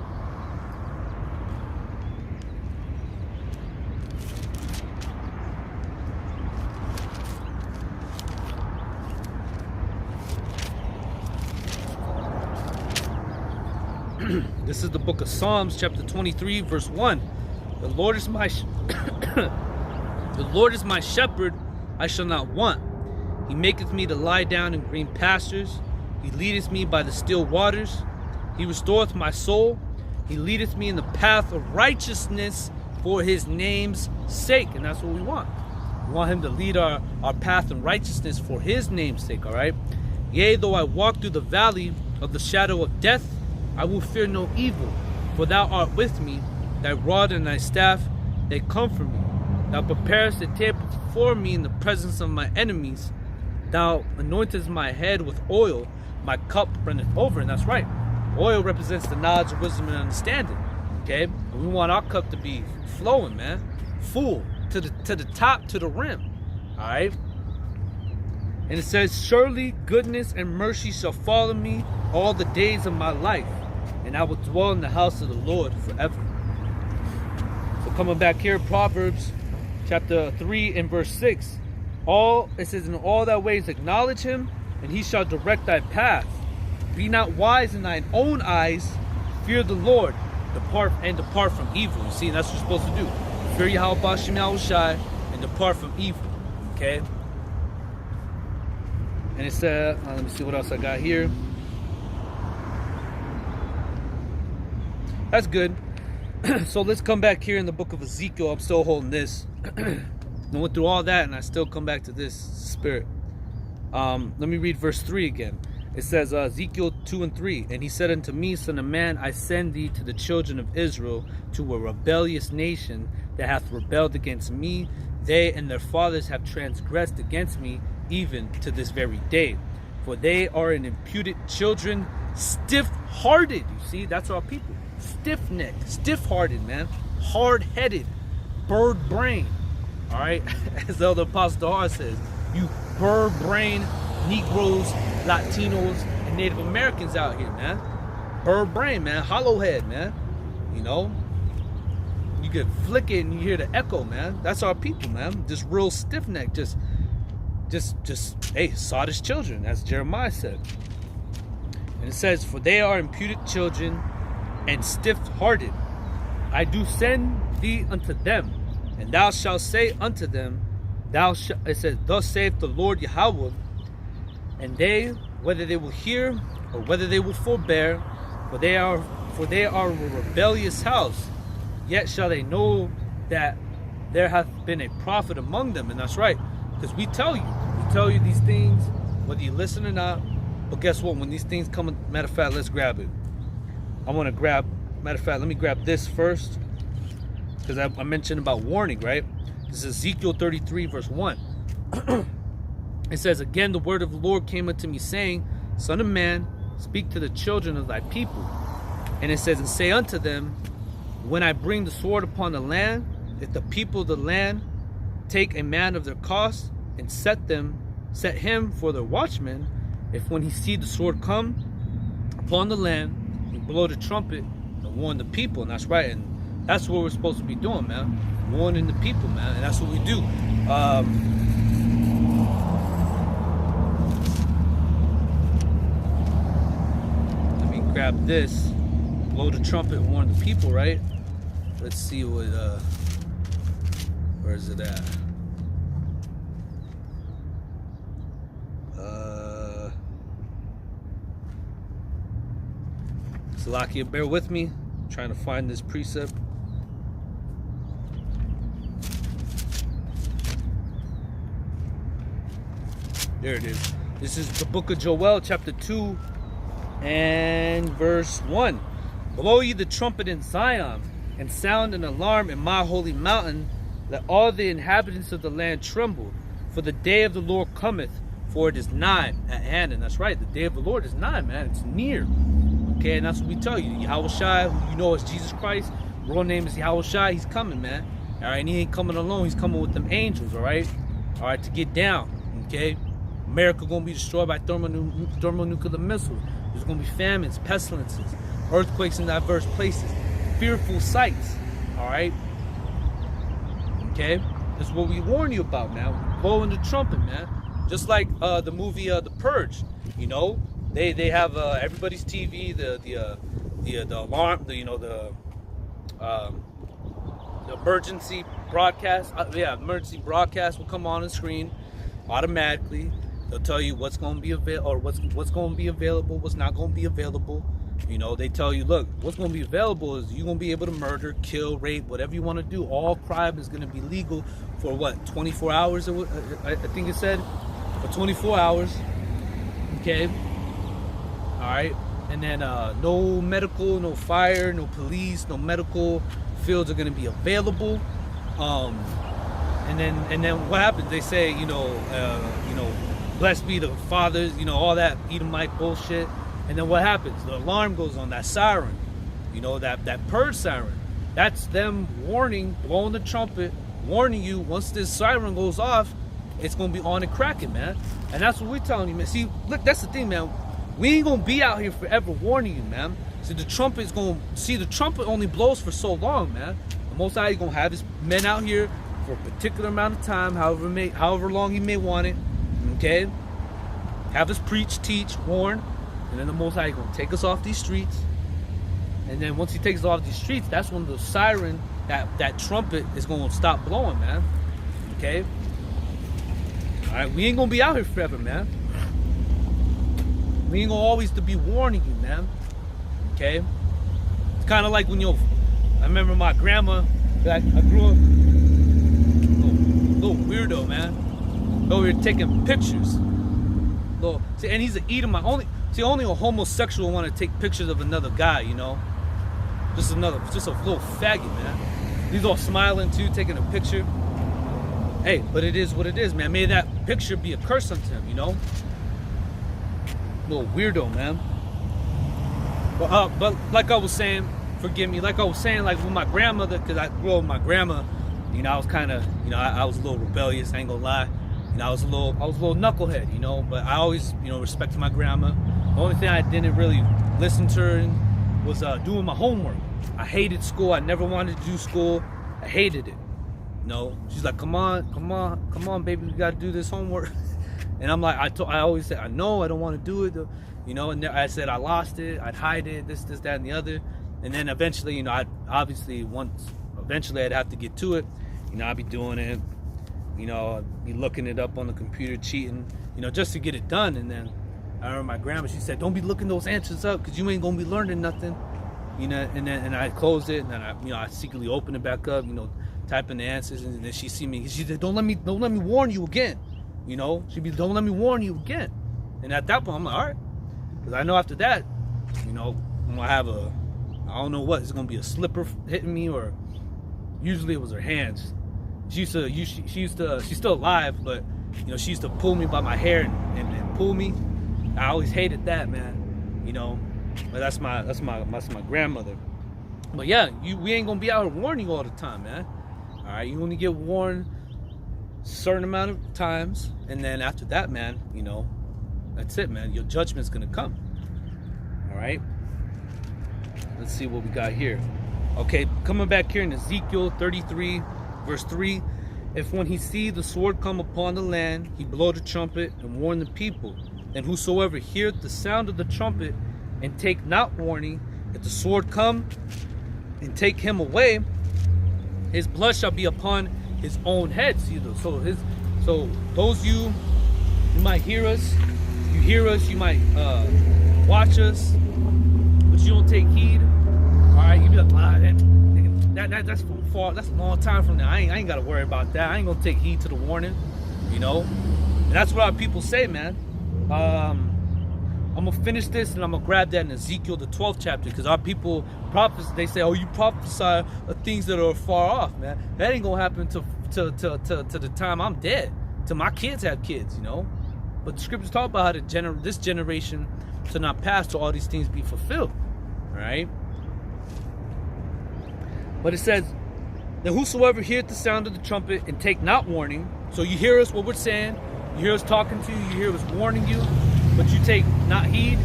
This is the book of Psalms, chapter 23, verse 1. The Lord is my shepherd, I shall not want. He maketh me to lie down in green pastures. He leadeth me by the still waters. He restoreth my soul. He leadeth me in the path of righteousness for his name's sake. And that's what we want. We want him to lead our path in righteousness for his name's sake, all right? Yea, though I walk through the valley of the shadow of death, I will fear no evil, for thou art with me. Thy rod and thy staff, they comfort me. Thou preparest a table before me in the presence of my enemies. Thou anointest my head with oil, my cup runneth over. And that's right. Oil represents the knowledge, wisdom, and understanding. Okay? And we want our cup to be flowing, man. Full to the top, to the rim. Alright? And it says, surely goodness and mercy shall follow me all the days of my life, and I will dwell in the house of the Lord forever. So coming back here, Proverbs chapter 3 and verse 6. It says, in all thy ways acknowledge him, and he shall direct thy path. Be not wise in thine own eyes. Fear the Lord. Depart from evil. You see, that's what you're supposed to do. Fear YAHAWASHI and depart from evil. Okay? And it said, let me see what else I got here. That's good. So let's come back here in the book of Ezekiel. I'm still holding this. I went through all that and I still come back to this spirit. Let me read verse 3 again. It says, Ezekiel 2 and 3. And he said unto me, Son of man, I send thee to the children of Israel, to a rebellious nation that hath rebelled against me. They and their fathers have transgressed against me, even to this very day. For they are an imputed children, stiff-hearted. You see, that's our people. Stiff-necked, stiff-hearted, man. Hard-headed, bird brain. All right, as Elder Apostle Har says, you bird-brain Negroes, Latinos, and Native Americans out here, man. Bird brain, man. Hollow head, man. You know? You could flick it and you hear the echo, man. That's our people, man. Just real stiff-necked. Just, hey, sottish children, as Jeremiah said. And it says, for they are imputed children and stiff-hearted. I do send thee unto them, and thou shalt say unto them, it says, thus saith the Lord YAHAWAH, and they, whether they will hear or whether they will forbear, for they are a rebellious house, yet shall they know that there hath been a prophet among them. And that's right, because we tell you these things, whether you listen or not. But guess what? When these things come, matter of fact, let's grab it. Matter of fact, let me grab this first, because I mentioned about warning, right? This is Ezekiel 33, verse 1. It says, again, the word of the Lord came unto me, saying, Son of man, speak to the children of thy people. And it says, and say unto them, when I bring the sword upon the land, if the people of the land take a man of their cost, and set him for their watchman, if when he see the sword come upon the land, he blow the trumpet and warn the people. And that's right, and that's what we're supposed to be doing, man. Warning the people, man. And that's what we do. Grab this, blow the trumpet, warn the people, right? Let's see what, where is it at? Salakia, bear with me. I'm trying to find this precept. There it is. This is the book of Joel, chapter 2. And verse 1. Blow ye the trumpet in Zion, and sound an alarm in my holy mountain. Let all the inhabitants of the land tremble, for the day of the Lord cometh, for it is nigh at hand. And that's right, the day of the Lord is nigh, man. It's near. Okay, and that's what we tell you. YAHAWASHI, who you know as Jesus Christ, real name is YAHAWASHI, he's coming, man. Alright, and he ain't coming alone, he's coming with them angels, alright? Alright, to get down, okay? America gonna be destroyed by thermonuclear missiles. There's going to be famines, pestilences, earthquakes in diverse places, fearful sights, all right? Okay? That's what we warn you about, man. We're blowing the trumpet, man. Just like the movie The Purge, you know? They have everybody's TV, the alarm, the emergency broadcast. Emergency broadcast will come on the screen automatically. They'll tell you what's going to be available, or what's going to be available, what's not going to be available. You know, they tell you, look, what's going to be available is you're going to be able to murder, kill, rape, whatever you want to do. All crime is going to be legal for what, 24 hours? I think it said for 24 hours. Okay. All right. And then no medical, no fire, no police, no medical fields are going to be available. And then what happens? They say, blessed be the fathers, all that Edomite bullshit. And then what happens? The alarm goes on, that siren, that purge siren. That's them warning, blowing the trumpet, warning you. Once this siren goes off, it's going to be on and cracking, man. And that's what we're telling you, man. See, look, that's the thing, man. We ain't going to be out here forever warning you, man. See, the trumpet only blows for so long, man. The Most High is going to have his men out here for a particular amount of time, however long he may want it. Okay? Have us preach, teach, warn. And then the Most High is going to take us off these streets. And then once he takes us off these streets, that's when the siren, that trumpet is going to stop blowing, man. Okay? Alright, we ain't going to be out here forever, man. We ain't going to always to be warning you, man. Okay? It's kind of like when I remember my grandma, I grew up, little weirdo, man. Over here taking pictures. See, and he's an Edomite. Only a homosexual want to take pictures of another guy, Just a little faggot, man. He's all smiling too, taking a picture. Hey, but it is what it is, man. May that picture be a curse unto him, Little weirdo, man. But like I was saying, forgive me, like I was saying, like with my grandmother, because I grew up with my grandma, I was kind of, I was a little rebellious, I ain't gonna lie. You know, I was a little knucklehead, you know, but I always, you know, respected my grandma. The only thing I didn't really listen to her in was doing my homework. I hated school. I never wanted to do school. I hated it. You know, she's like, come on, baby, we gotta do this homework. And I'm like, I always said, I know, I don't want to do it, you know. And I said I lost it, I'd hide it, this, that, and the other. And then eventually, you know, eventually I'd have to get to it. You know, I'd be doing it. You know, I'd be looking it up on the computer, cheating, you know, just to get it done. And then I remember my grandma, she said, don't be looking those answers up because you ain't gonna be learning nothing. You know, and I closed it, and then I secretly opened it back up, you know, typing the answers, and then she see me. She said, don't let me warn you again. You know, she'd be, don't let me warn you again. And at that point, I'm like, all right, because I know after that, you know, I'm gonna have I don't know what, it's gonna be a slipper hitting me, or usually it was her hands. She's still alive, but you know, she used to pull me by my hair and pull me. I always hated that, man. You know, but that's my grandmother. But yeah, we ain't gonna be out here warning you all the time, man. All right, you only get warned a certain amount of times, and then after that, man, you know, that's it, man. Your judgment's gonna come. All right. Let's see what we got here. Okay, coming back here in Ezekiel 33, verse 3. If when he see the sword come upon the land, he blow the trumpet and warn the people, and whosoever heareth the sound of the trumpet and take not warning, if the sword come and take him away, his blood shall be upon his own head. See, so those you might hear us, you might watch us, but you don't take heed. All right, you be like, that's from far. That's a long time from now. I ain't got to worry about that. I ain't gonna take heed to the warning, you know. And that's what our people say, man. I'm gonna finish this and I'm gonna grab that in Ezekiel the 12th chapter, because our people they say, oh, you prophesy of things that are far off, man. That ain't gonna happen to the time I'm dead, till my kids have kids, you know. But the scriptures talk about how this generation shall not pass till all these things be fulfilled, right? But it says, that whosoever heareth the sound of the trumpet and take not warning. So you hear us, what we're saying, you hear us talking to you, you hear us warning you, but you take not heed,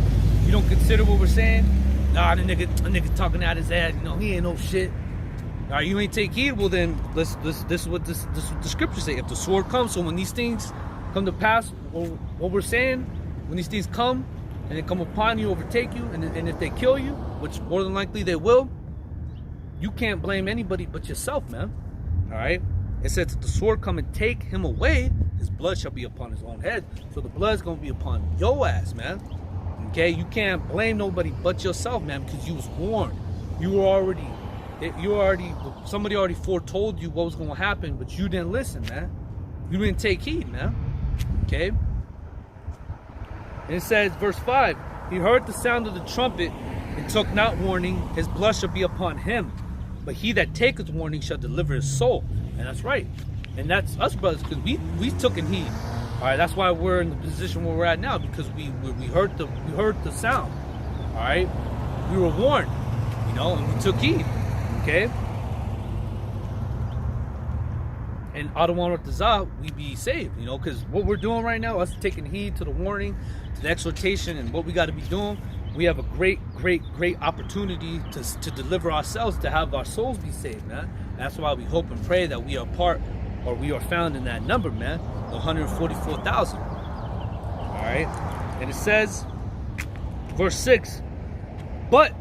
you don't consider what we're saying. Nah, the nigga talking out his ass, you know, he ain't no shit. All right, you ain't take heed, well then, this is what the scriptures say. If the sword comes, so when these things come to pass, what we're saying, when these things come, and they come upon you, overtake you, and if they kill you, which more than likely they will, you can't blame anybody but yourself, man. All right? It says, if the sword come and take him away, his blood shall be upon his own head. So the blood's going to be upon your ass, man. Okay? You can't blame nobody but yourself, man, because you was warned. Somebody already foretold you what was going to happen, but you didn't listen, man. You didn't take heed, man. Okay? And it says, verse 5, he heard the sound of the trumpet and took not warning, his blood shall be upon him. But he that taketh warning shall deliver his soul. And that's right. And that's us, brothers, because we took in heed. All right, that's why we're in the position where we're at now, because we heard the sound. All right, we were warned, you know, and we took heed. Okay. And Adawan Ratazah, we be saved, you know, because what we're doing right now, us taking heed to the warning, to the exhortation, and what we got to be doing, we have a great opportunity to deliver ourselves, to have our souls be saved, man. That's why we hope and pray that we are we are found in that number, man, the 144,000. All right, and it says, verse 6, but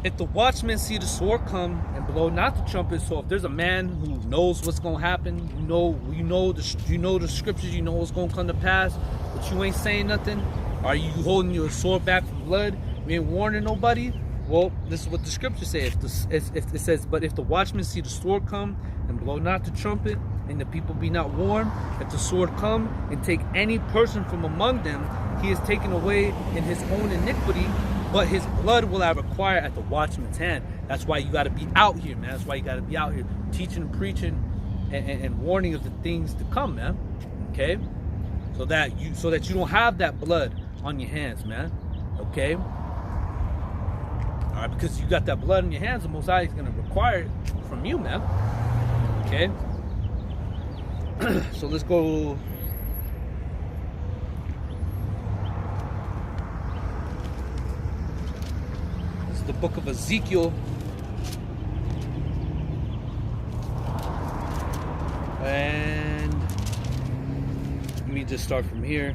if the watchman see the sword come and blow not the trumpet, so if there's a man who knows what's gonna happen, you know the scriptures, you know what's gonna come to pass, but you ain't saying nothing. Are you holding your sword back from blood? You ain't warning nobody. Well, this is what the scriptures say. If it says, but if the watchman see the sword come and blow not the trumpet, and the people be not warned, if the sword come and take any person from among them, he is taken away in his own iniquity, but his blood will I require at the watchman's hand. That's why you got to be out here, man. That's why you got to be out here teaching and preaching and warning of the things to come, man. Okay, so that you don't have that blood on your hands, man. Okay. All right, because you got that blood in your hands, the Most High is going to require it from you, man. Okay. So let's go the book of Ezekiel. And let me just start from here.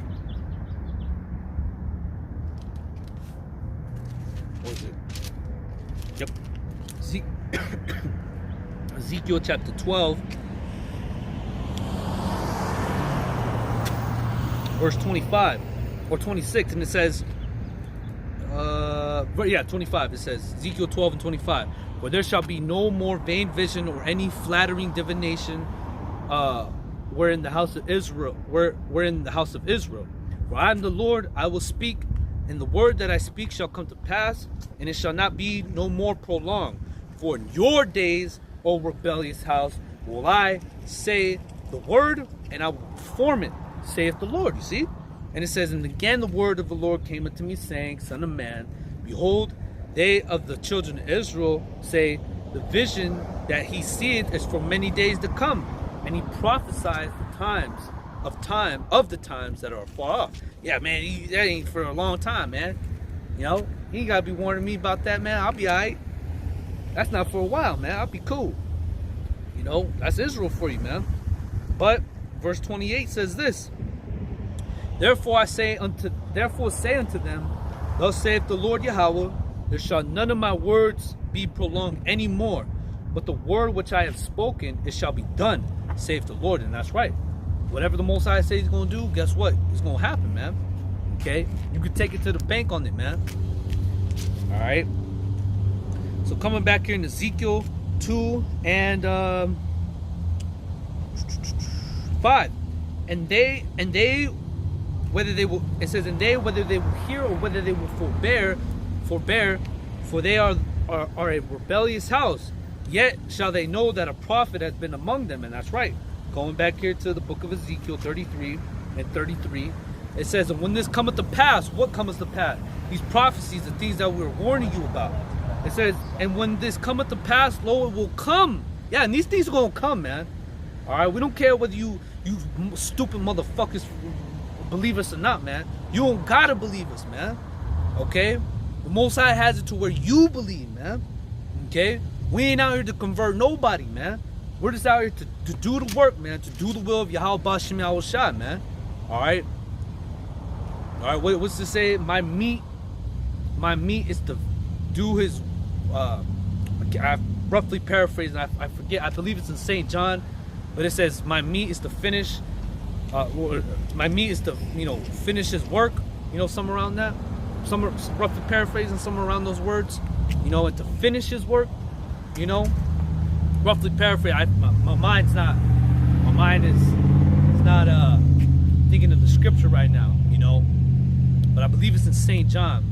What is it? Yep. Ezekiel chapter 12, verse 25 or 26, and it says, 25. It says Ezekiel 12 and 25. For there shall be no more vain vision or any flattering divination, we're in the house of Israel. We're in the house of Israel. For I am the Lord, I will speak, and the word that I speak shall come to pass, and it shall not be no more prolonged. For in your days, O rebellious house, will I say the word, and I will perform it, saith the Lord. You see? And it says, and again the word of the Lord came unto me, saying, Son of man, behold, they of the children of Israel say, the vision that he seeth is for many days to come. And he prophesies the times that are far off. Yeah, man, that ain't for a long time, man. You know, he ain't gotta be warning me about that, man. I'll be alright. That's not for a while, man. I'll be cool. You know, that's Israel for you, man. But verse 28 says this. Therefore say unto them, thus saith the Lord Yahweh, there shall none of my words be prolonged any more, but the word which I have spoken, it shall be done, saith the Lord. And that's right. Whatever the Most High says he's going to do, guess what? It's going to happen, man. Okay? You can take it to the bank on it, man. All right? So coming back here in Ezekiel 2 and 5. And they whether they will, it says, and they, whether they will hear or whether they will forbear, for they are a rebellious house. Yet shall they know that a prophet has been among them. And that's right. Going back here to the book of Ezekiel 33 and 33. It says, and when this cometh to pass, what cometh to pass? These prophecies, the things that we're warning you about. It says, and when this cometh to pass, lo, it will come. Yeah, and these things are going to come, man. All right, we don't care whether you stupid motherfuckers believe us or not, man. You don't got to believe us, man. Okay? The Most High has it to where you believe, man. Okay? We ain't out here to convert nobody, man. We're just out here to do the work, man. To do the will of YAHAWASHI, man. All right? All right, what's to say? My meat is to do his, I roughly paraphrasing, I forget, I believe it's in St. John, but it says, my meat is to finish, my meat is to, finish his work, somewhere around that. Some roughly paraphrasing, somewhere around those words, and to finish his work, roughly paraphrase. My mind is not thinking of the scripture right now, but I believe it's in St. John.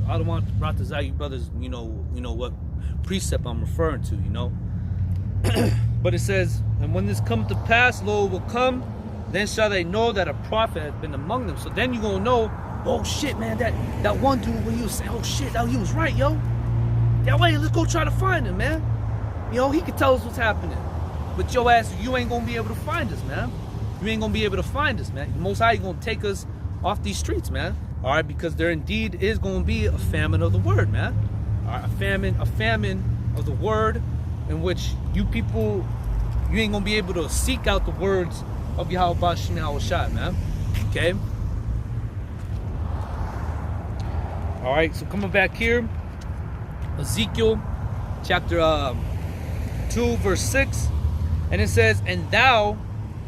I don't want to brought to you brothers, what precept I'm referring to, But it says, and when this come to pass, lo, it will come, then shall they know that a prophet has been among them. So then you're gonna know, oh shit, man, that one dude when he was saying, oh shit, he was right, yo. That way, let's go try to find him, man. He could tell us what's happening. But your ass, you ain't gonna be able to find us, man. You ain't gonna be able to find us, man. The Most High gonna take us off these streets, man. All right, because there indeed is gonna be a famine of the word, man. All right, a famine of the word, in which you people, you ain't gonna be able to seek out the words of YAHAWASHI, man. Okay. All right, so coming back here, Ezekiel chapter 2 verse 6, and it says, and thou,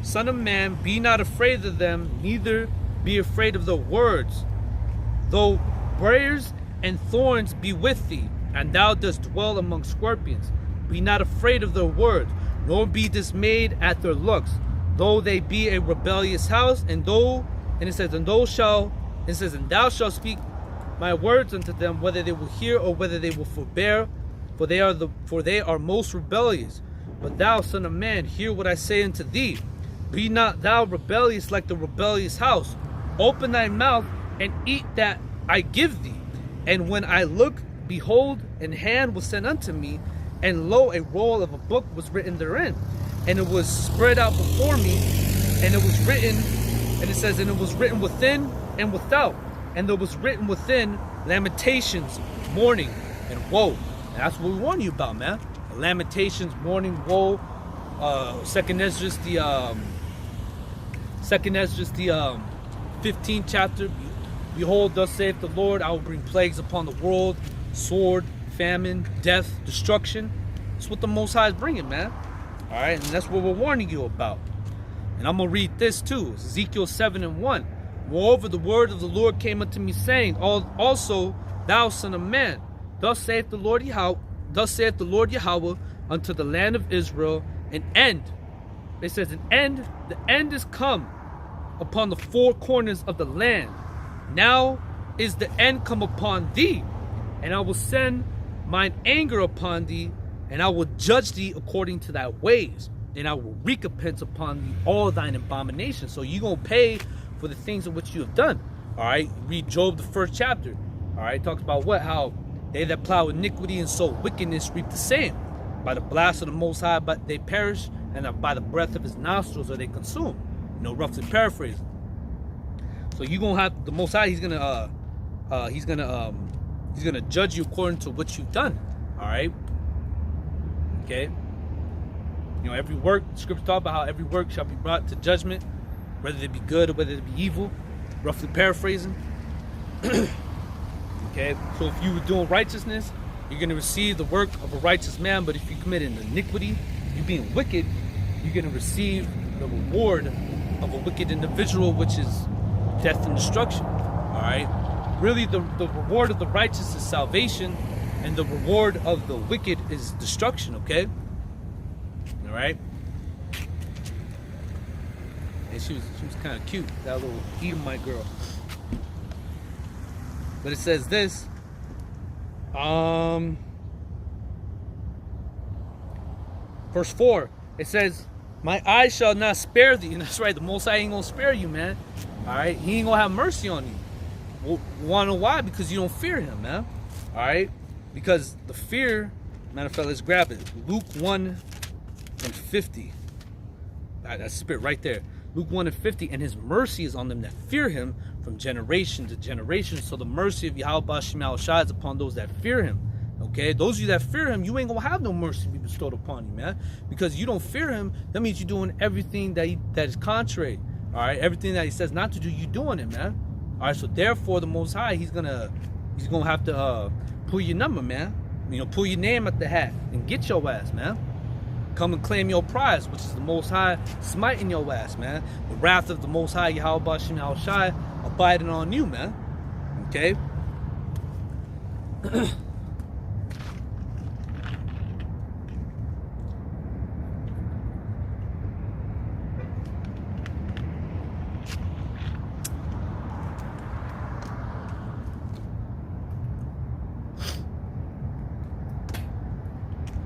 son of man, be not afraid of them, neither be afraid of the words, though briars and thorns be with thee, and thou dost dwell among scorpions. Be not afraid of their words, nor be dismayed at their looks, though they be a rebellious house, and thou shalt speak my words unto them, whether they will hear or whether they will forbear, for they are most rebellious. But thou, son of man, hear what I say unto thee. Be not thou rebellious like the rebellious house. Open thy mouth and eat that I give thee. And when I look, behold, an hand was sent unto me, and lo, a roll of a book was written therein. And it was spread out before me, and it was written, and it says, and it was written within and without. And there was written within lamentations, mourning, and woe. And that's what we warn you about, man. Lamentations, mourning, woe. Second Esdras the 15th chapter. Behold, thus saith the Lord, I will bring plagues upon the world, sword, famine, death, destruction. That's what the Most High is bringing, man. All right, and that's what we're warning you about. And I'm gonna read this too. It's Ezekiel 7:1. Moreover, the word of the Lord came unto me, saying, also, thou son of man, thus saith the Lord Yahawah unto the land of Israel, an end. It says an end. The end is come upon the four corners of the land. Now is the end come upon thee, and I will send mine anger upon thee, and I will judge thee according to thy ways, and I will recompense upon thee all thine abominations. So you're going to pay for the things of which you have done. All right, read Job, the 1st chapter. All right, talks about what? How they that plow iniquity and sow wickedness reap the same. By the blast of the Most High, but they perish, and by the breath of his nostrils are they consumed. You know, roughly paraphrasing. So you're gonna have the Most High. He's gonna judge you according to what you've done. All right. Okay. You know, every work. Scripture talk about how every work shall be brought to judgment, whether it be good or whether it be evil. Roughly paraphrasing. Okay. So if you were doing righteousness, you're going to receive the work of a righteous man. But if you commit an iniquity, you being wicked, you're going to receive the reward of a wicked individual, which is death and destruction. All right. Really, the reward of the righteous is salvation, and the reward of the wicked is destruction. Okay. All right. And she was kind of cute, that little Edomite girl. But it says this. Verse 4, it says, my eyes shall not spare thee. And that's right, the Most High ain't gonna spare you, man. All right, he ain't gonna have mercy on you. Well, wanna know why? Because you don't fear him, man. All right, because the fear, matter of fact, let's grab it. Luke 1:50. That's spit right there. Luke 1:50, and his mercy is on them that fear him from generation to generation. So the mercy of YAHAWASHI is upon those that fear him. Okay, those of you that fear him, you ain't gonna have no mercy be bestowed upon you, man, because you don't fear him. That means you're doing everything that is contrary. All right, everything that he says not to do, you doing it, man. All right, so therefore the Most High, he's gonna have to pull your number, man. You know, pull your name at the hat and get your ass, man. Come and claim your prize, which is the Most High smiting your ass, man. The wrath of the Most High, YAHAWASHI, abiding on you, man. Okay?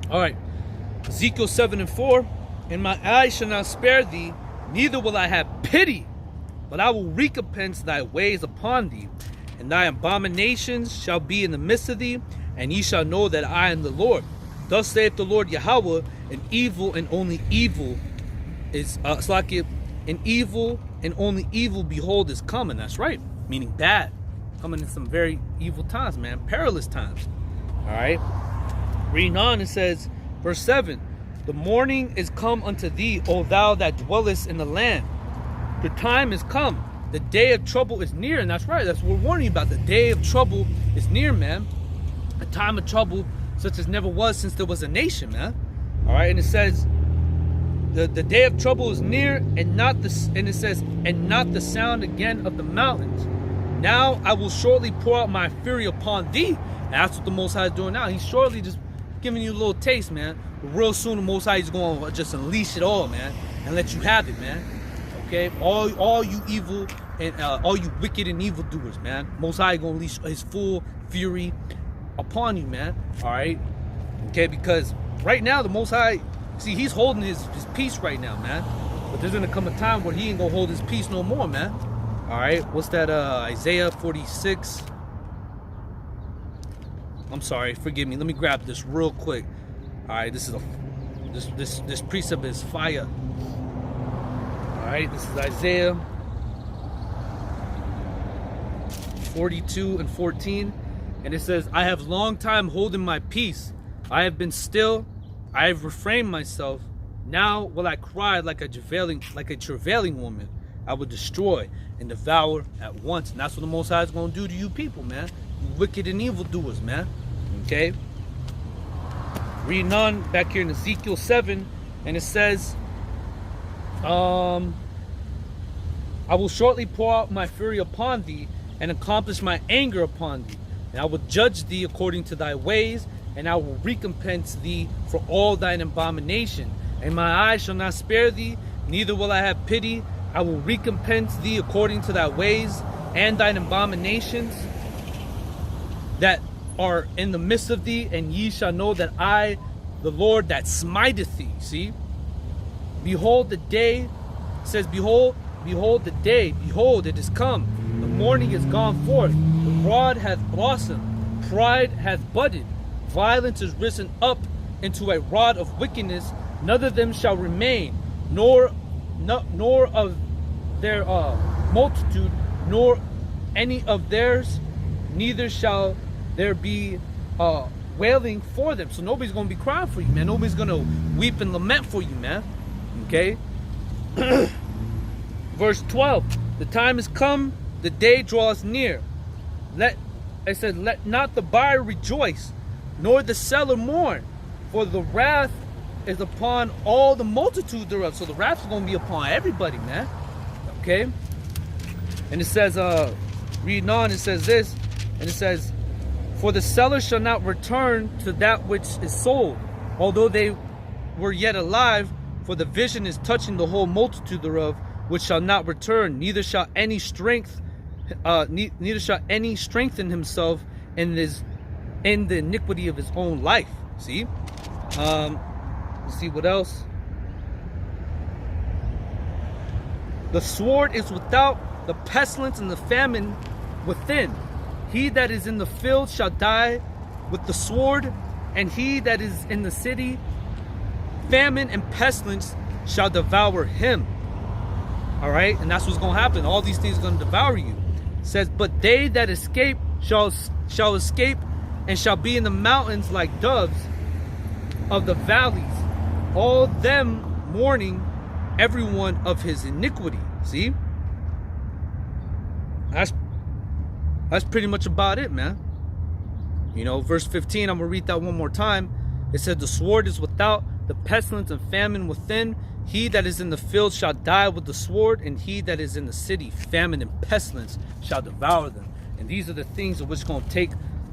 All right. Ezekiel 7:4, and my eyes shall not spare thee, neither will I have pity, but I will recompense thy ways upon thee, and thy abominations shall be in the midst of thee, and ye shall know that I am the Lord. Thus saith the Lord Yahawah, and evil and only evil is and evil and only evil, behold, is coming. That's right, meaning bad, coming in some very evil times, man, perilous times. All right, reading on, it says, verse 7, the morning is come unto thee, O thou that dwellest in the land. The time is come. The day of trouble is near. And that's right. That's what we're warning you about. The day of trouble is near, man. A time of trouble such as never was since there was a nation, man. All right. And it says, the day of trouble is near, and it says, and not the sound again of the mountains. Now I will shortly pour out my fury upon thee. And that's what the Most High is doing now. He's shortly just giving you a little taste, man. But real soon the Most High is going to just unleash it all, man, and let you have it, man. Okay, all you evil and all you wicked and evil doers, man. Most High is going to unleash his full fury upon you, man. All right, okay, because right now the Most High, see, he's holding his peace right now, man. But there's gonna come a time where he ain't gonna hold his peace no more, man. All right, what's that? Isaiah 46. I'm sorry, forgive me. Let me grab this real quick. All right, this precept is fire. All right, this is Isaiah 42:14. And it says, I have long time holding my peace. I have been still. I have refrained myself. Now will I cry like a travailing woman. I will destroy and devour at once. And that's what the Most High is going to do to you people, man. You wicked and evil doers, man. Okay? Reading on back here in Ezekiel 7. And it says, I will shortly pour out my fury upon thee and accomplish my anger upon thee. And I will judge thee according to thy ways, and I will recompense thee for all thine abomination. And my eyes shall not spare thee, neither will I have pity. I will recompense thee according to thy ways and thine abominations that are in the midst of thee, and ye shall know that I, the Lord, that smiteth thee. See? Behold the day, says, behold the day, behold, it is come. The morning is gone forth. The rod hath blossomed. Pride hath budded. Violence is risen up into a rod of wickedness. None of them shall remain, nor of their multitude, nor any of theirs. Neither shall there be wailing for them. So nobody's going to be crying for you, man. Nobody's going to weep and lament for you, man. Okay? Verse 12. The time is come, the day draws near. Let not the buyer rejoice, nor the seller mourn, for the wrath is upon all the multitude thereof. So the wrath is going to be upon everybody, man. Okay? And it says, reading on, it says this, and it says, for the seller shall not return to that which is sold, although they were yet alive, for the vision is touching the whole multitude thereof, which shall not return, neither shall any strengthen himself in the iniquity of his own life. See? Let's see what else. The sword is without, the pestilence and the famine within. He that is in the field shall die with the sword, and he that is in the city, famine and pestilence shall devour him. All right, and that's what's going to happen. All these things are going to devour you. It says, but they that escape shall escape, and shall be in the mountains like doves of the valleys, all them mourning everyone of his iniquity. See, that's pretty much about it, man. You know, verse 15, I'm gonna read that one more time. It said, the sword is without, the pestilence and famine within. He that is in the field shall die with the sword, and he that is in the city, famine and pestilence shall devour them. And these are the things of which going to take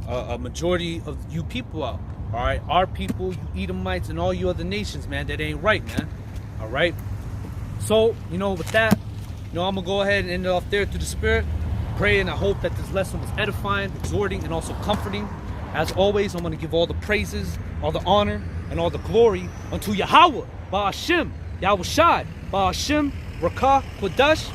a majority of you people out. All right, our people, you Edomites, and all you other nations, man, that ain't right, man. All right. So, you know, with that, you know, I'm gonna go ahead and end it off there through the Spirit. Pray, and I hope that this lesson was edifying, exhorting, and also comforting. As always, I'm going to give all the praises, all the honor, and all the glory unto Yahawah, Ba'ashem, YAHAWASHI, Ba'ashem, Rakah, Kodash.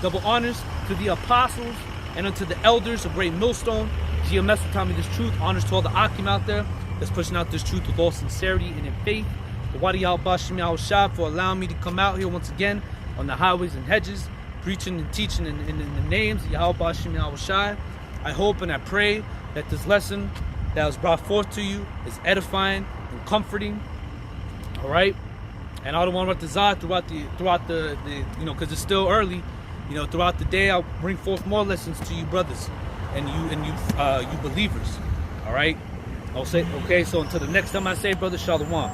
Double honors to the apostles and unto the elders of Great Millstone. GMS will tell me this truth. Honors to all the Akim out there that's pushing out this truth with all sincerity and in faith. The YAHAWAH, Ba'ashem, YAHAWASHI for allowing me to come out here once again on the highways and hedges, preaching and teaching in the names of YAHAWAH, Ba'ashem, YAHAWASHI. I hope and I pray that this lesson that was brought forth to you is edifying and comforting. All right, and I don't want to desire throughout the you know, because it's still early. You know, throughout the day I'll bring forth more lessons to you brothers and you believers. All right, I'll say okay. So until the next time I say, brother, Shalom.